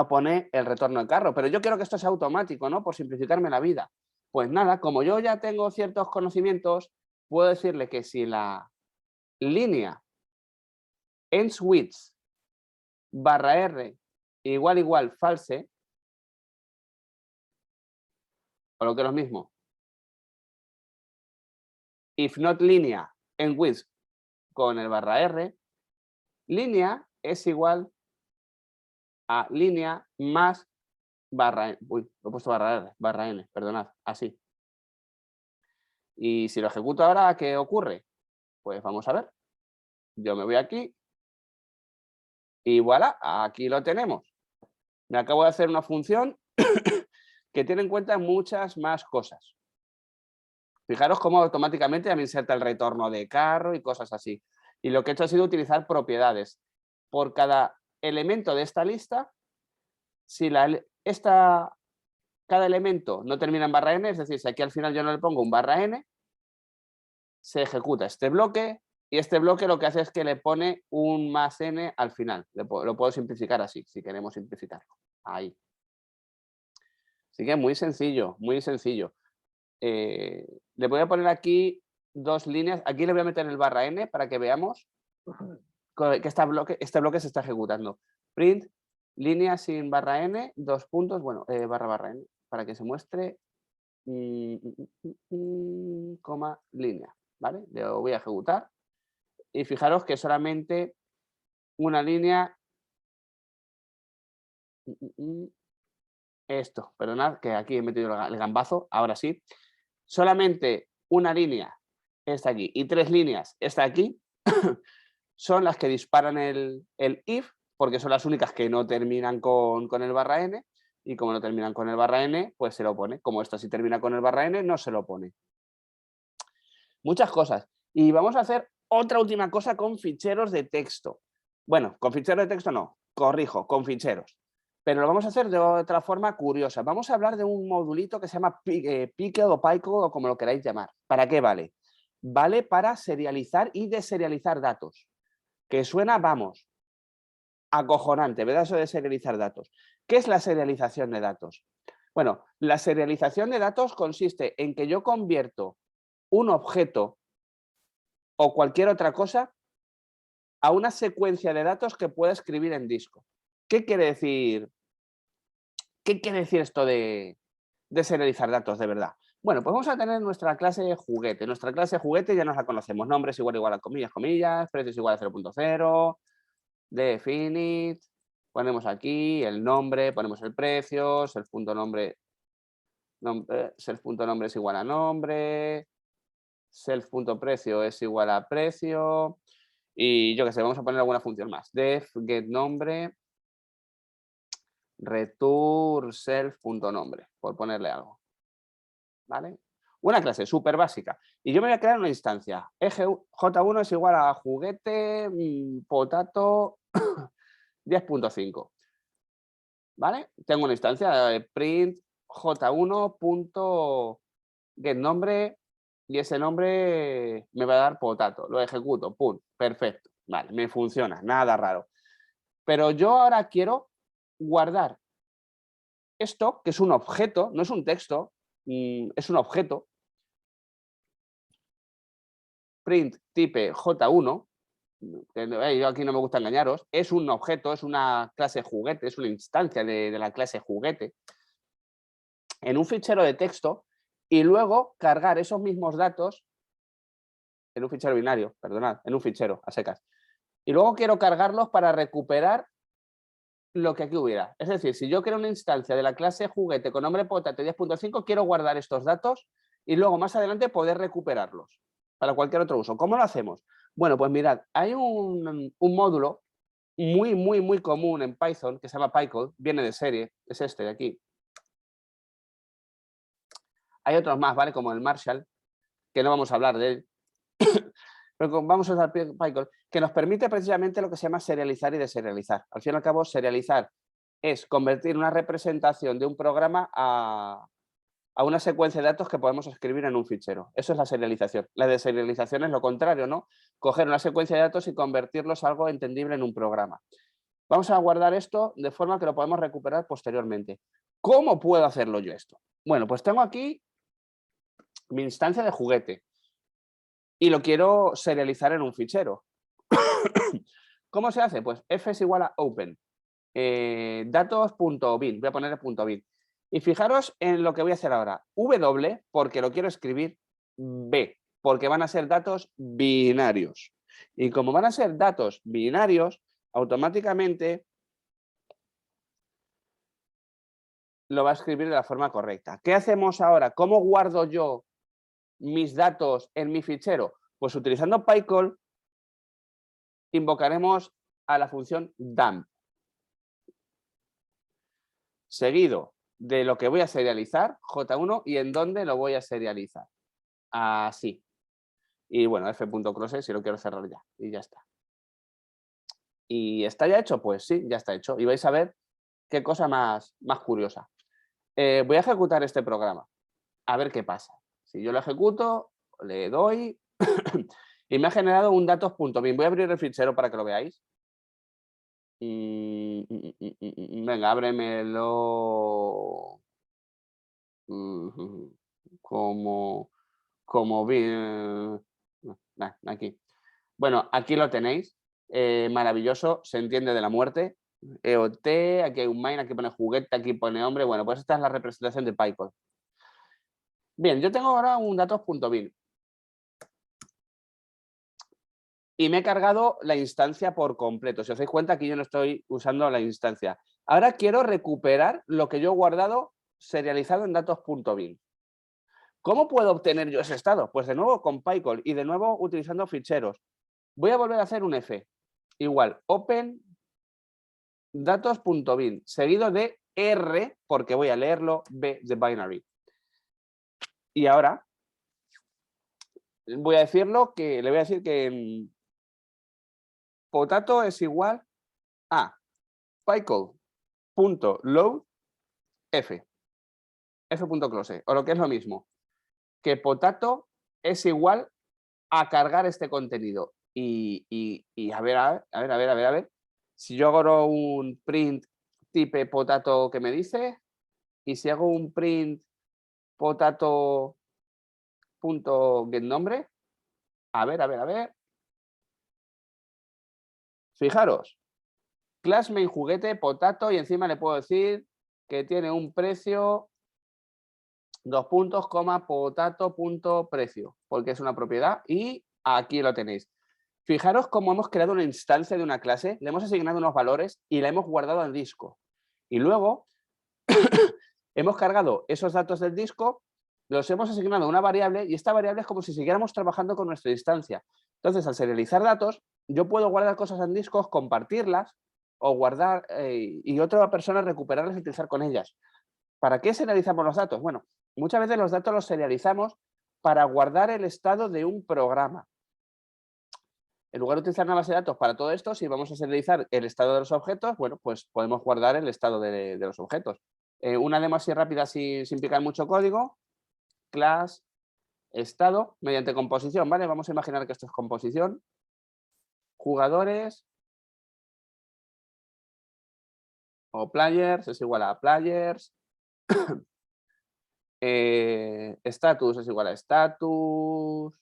pone el retorno de carro. Pero yo quiero que esto sea automático, ¿no? Por simplificarme la vida. Pues nada, como yo ya tengo ciertos conocimientos, puedo decirle que si la línea ends with /r igual false, o lo que es lo mismo, if not línea end with con el /r, línea es igual a línea más barra, uy, lo he puesto /r, /n, perdonad, así. Y si lo ejecuto ahora, ¿qué ocurre? Pues vamos a ver. Yo me voy aquí y voilà, aquí lo tenemos. Me acabo de hacer una función que tiene en cuenta muchas más cosas. Fijaros cómo automáticamente ya me inserta el retorno de carro y cosas así. Y lo que he hecho ha sido utilizar propiedades. Por cada elemento de esta lista, si cada elemento no termina en /n, es decir, si aquí al final yo no le pongo un /n, se ejecuta este bloque y este bloque lo que hace es que le pone un +n al final. Lo puedo simplificar así, si queremos simplificarlo. Ahí. Así que muy sencillo, muy sencillo. Le voy a poner aquí 2 líneas. Aquí le voy a meter el /n para que veamos que este bloque se está ejecutando. Print línea sin /n, 2 puntos, bueno, /n, para que se muestre, coma, línea, ¿vale? Lo voy a ejecutar. Y fijaros que solamente una línea, esto, perdonad que aquí he metido el gambazo, ahora sí. Solamente una línea está aquí y 3 líneas está aquí son las que disparan el if, porque son las únicas que no terminan con el /n, y como no terminan con el /n, pues se lo pone. Como esta sí termina con el /n, no se lo pone. Muchas cosas. Y vamos a hacer otra última cosa con ficheros de texto. Bueno, con ficheros de texto no, corrijo, con ficheros. Pero lo vamos a hacer de otra forma curiosa. Vamos a hablar de un modulito que se llama Pickle o Python o como lo queráis llamar. ¿Para qué vale? Vale para serializar y deserializar datos. Que suena, vamos, acojonante, ¿verdad? Eso de serializar datos. ¿Qué es la serialización de datos? Bueno, la serialización de datos consiste en que yo convierto un objeto o cualquier otra cosa a una secuencia de datos que pueda escribir en disco. ¿Qué quiere decir? ¿Qué quiere decir esto de serializar datos de verdad? Bueno, pues vamos a tener nuestra clase de juguete. Nuestra clase de juguete ya nos la conocemos. Nombres igual a comillas, comillas, precios igual a 0.0, definite, ponemos aquí el nombre, ponemos el precio, self.nombre es igual a nombre, self.precio es igual a precio, y yo qué sé, vamos a poner alguna función más. Def get nombre, return self.nombre, por ponerle algo. ¿Vale? Una clase súper básica. Y yo me voy a crear una instancia. J1 es igual a juguete potato 10.5. ¿Vale? Tengo una instancia de print j1.getNombre y ese nombre me va a dar potato. Lo ejecuto, pum, perfecto. Vale, me funciona, nada raro. Pero yo ahora quiero guardar esto, que es un objeto, no es un texto, es un objeto. Print type j1, yo aquí no me gusta engañaros, es un objeto, es una clase juguete, es una instancia de la clase juguete. En un fichero de texto y luego cargar esos mismos datos en un fichero binario, perdonad, en un fichero a secas. Y luego quiero cargarlos para recuperar lo que aquí hubiera. Es decir, si yo quiero una instancia de la clase juguete con nombre potato 10.5, quiero guardar estos datos y luego más adelante poder recuperarlos para cualquier otro uso. ¿Cómo lo hacemos? Bueno, pues mirad, hay un módulo muy común en Python que se llama PyCode, viene de serie, es este de aquí. Hay otros más, ¿vale? Como el Marshall, que no vamos a hablar de él. Pero vamos a usar PyCode, que nos permite precisamente lo que se llama serializar y deserializar. Al fin y al cabo, serializar es convertir una representación de un programa a una secuencia de datos que podemos escribir en un fichero. Eso es la serialización. La deserialización es lo contrario, ¿no? Coger una secuencia de datos y convertirlos a algo entendible en un programa. Vamos a guardar esto de forma que lo podemos recuperar posteriormente. ¿Cómo puedo hacerlo yo esto? Bueno, pues tengo aquí mi instancia de juguete y lo quiero serializar en un fichero. ¿Cómo se hace? Pues f es igual a open, datos.bin, voy a poner el .bin. Y fijaros en lo que voy a hacer ahora. W, porque lo quiero escribir, B, porque van a ser datos binarios. Y como van a ser datos binarios, automáticamente lo va a escribir de la forma correcta. ¿Qué hacemos ahora? ¿Cómo guardo yo mis datos en mi fichero? Pues utilizando PyCall invocaremos a la función dump, seguido de lo que voy a serializar, J1, y en dónde lo voy a serializar. Así. Y bueno, f.close si lo quiero cerrar ya. Y ya está. ¿Y está ya hecho? Pues sí, ya está hecho. Y vais a ver qué cosa más curiosa. Voy a ejecutar este programa. A ver qué pasa. Si yo lo ejecuto, le doy y me ha generado un datos.bin. Voy a abrir el fichero para que lo veáis. Venga, ábremelo como bien. Aquí. Bueno, aquí lo tenéis. Maravilloso, se entiende de la muerte. EOT, aquí hay un main, aquí pone juguete, aquí pone hombre. Bueno, pues esta es la representación de PyCode. Bien, yo tengo ahora un datos.bin. Y me he cargado la instancia por completo. Si os dais cuenta, aquí yo no estoy usando la instancia. Ahora quiero recuperar lo que yo he guardado serializado en datos.bin. ¿Cómo puedo obtener yo ese estado? Pues de nuevo con PyCall y de nuevo utilizando ficheros. Voy a volver a hacer un F. Igual, open datos.bin, seguido de R, porque voy a leerlo, B de binary. Y ahora voy a decirlo que le voy a decir que potato es igual a pycall.load f, f.close, o lo que es lo mismo, que potato es igual a cargar este contenido. Y a ver, si yo hago un print type potato que me dice, y si hago un print potato.getNombre, a ver. Fijaros, class main juguete, potato, y encima le puedo decir que tiene un precio, potato.precio, porque es una propiedad y aquí lo tenéis. Fijaros cómo hemos creado una instancia de una clase, le hemos asignado unos valores y la hemos guardado al disco. Y luego hemos cargado esos datos del disco, los hemos asignado a una variable y esta variable es como si siguiéramos trabajando con nuestra instancia. Entonces, al serializar datos, yo puedo guardar cosas en discos, compartirlas o guardar y otra persona recuperarlas y utilizar con ellas. ¿Para qué serializamos los datos? Bueno, muchas veces los datos los serializamos para guardar el estado de un programa. En lugar de utilizar una base de datos para todo esto, si vamos a serializar el estado de los objetos, bueno, pues podemos guardar el estado de los objetos. Una demo así rápida sin picar mucho código. Class, estado, mediante composición, ¿vale? Vamos a imaginar que esto es composición. Jugadores o players es igual a players. Status es igual a status.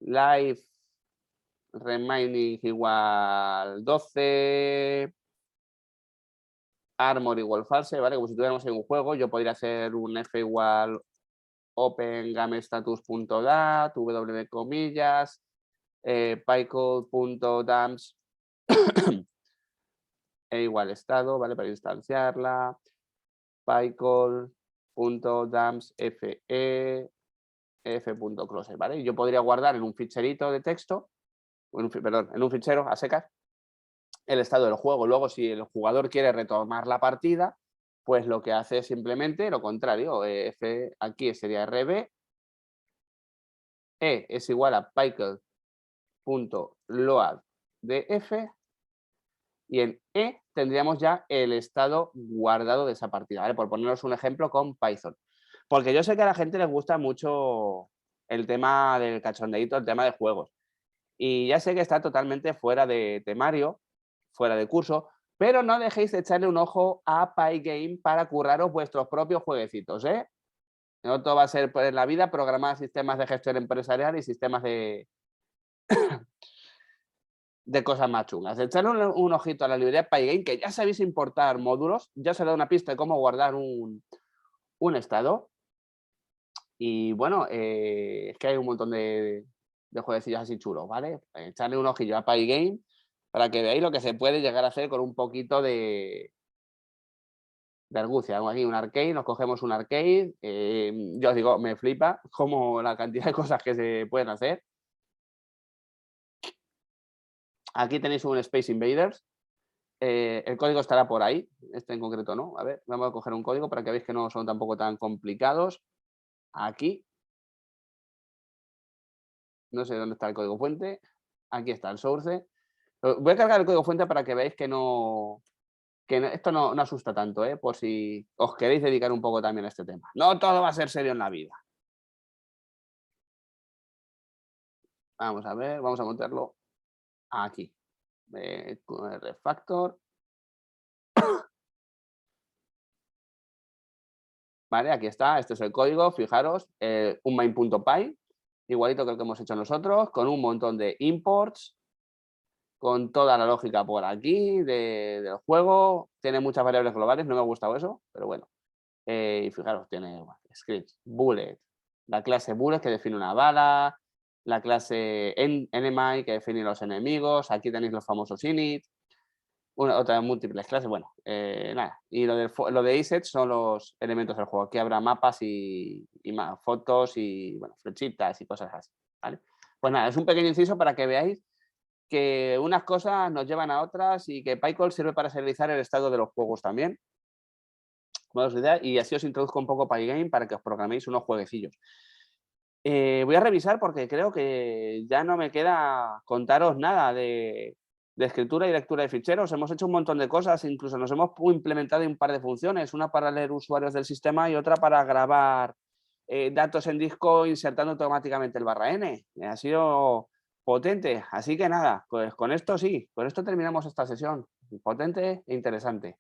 Life remaining igual 12. armor igual false, ¿vale? Como si tuviéramos en un juego, yo podría hacer un f igual open gamestatus.dat, w comillas, pycode.dumps e igual estado, ¿vale? Para instanciarla, pycall.dumps fe f.close, ¿vale? Y yo podría guardar en un ficherito de texto, perdón, en un fichero a secas, el estado del juego. Luego, si el jugador quiere retomar la partida, pues lo que hace es simplemente lo contrario. F aquí sería rb, e es igual a pycall.load de f, y en e tendríamos ya el estado guardado de esa partida, ¿vale? Por ponernos un ejemplo con Python. Porque yo sé que a la gente les gusta mucho el tema del cachondeíto, el tema de juegos. Y ya sé que está totalmente fuera de temario, fuera de curso, pero no dejéis de echarle un ojo a Pygame para curraros vuestros propios jueguecitos, ¿eh? No todo va a ser en la vida programar sistemas de gestión empresarial y sistemas de cosas más chungas. Echarle un ojito a la librería Pygame, que ya sabéis importar módulos, ya os he dado una pista de cómo guardar un estado. Y bueno, es que hay un montón de jueguecillos así chulos, ¿vale? Echarle un ojillo a Pygame para que veáis lo que se puede llegar a hacer con un poquito de argucia. Aquí un arcade, nos cogemos un arcade. Yo os digo, me flipa como la cantidad de cosas que se pueden hacer. Aquí tenéis un Space Invaders. El código estará por ahí, este en concreto no. A ver, vamos a coger un código para que veáis que no son tampoco tan complicados. Aquí. No sé dónde está el código fuente. Aquí está el source. Voy a cargar el código fuente para que veáis que esto no asusta tanto, por si os queréis dedicar un poco también a este tema. No todo va a ser serio en la vida. Vamos a ver, vamos a montarlo aquí. Refactor. Vale, aquí está, este es el código, fijaros, un main.py, igualito que el que hemos hecho nosotros, con un montón de imports, con toda la lógica por aquí del juego. Tiene muchas variables globales, no me ha gustado eso, pero bueno. Y fijaros, tiene scripts, bullet, la clase bullet que define una bala, la clase enemy que define los enemigos, aquí tenéis los famosos init, otra múltiples clases, bueno, nada. Y lo de assets son los elementos del juego. Aquí habrá mapas y fotos y, bueno, flechitas y cosas así, ¿vale? Pues nada, es un pequeño inciso para que veáis que unas cosas nos llevan a otras y que PyCall sirve para serializar el estado de los juegos también. Y así os introduzco un poco Pygame para que os programéis unos jueguecillos. Voy a revisar porque creo que ya no me queda contaros nada de escritura y lectura de ficheros. Hemos hecho un montón de cosas, incluso nos hemos implementado un par de funciones, una para leer usuarios del sistema y otra para grabar datos en disco insertando automáticamente el /n. Ha sido potente, así que nada, pues con esto sí, con esto terminamos esta sesión. Potente e interesante.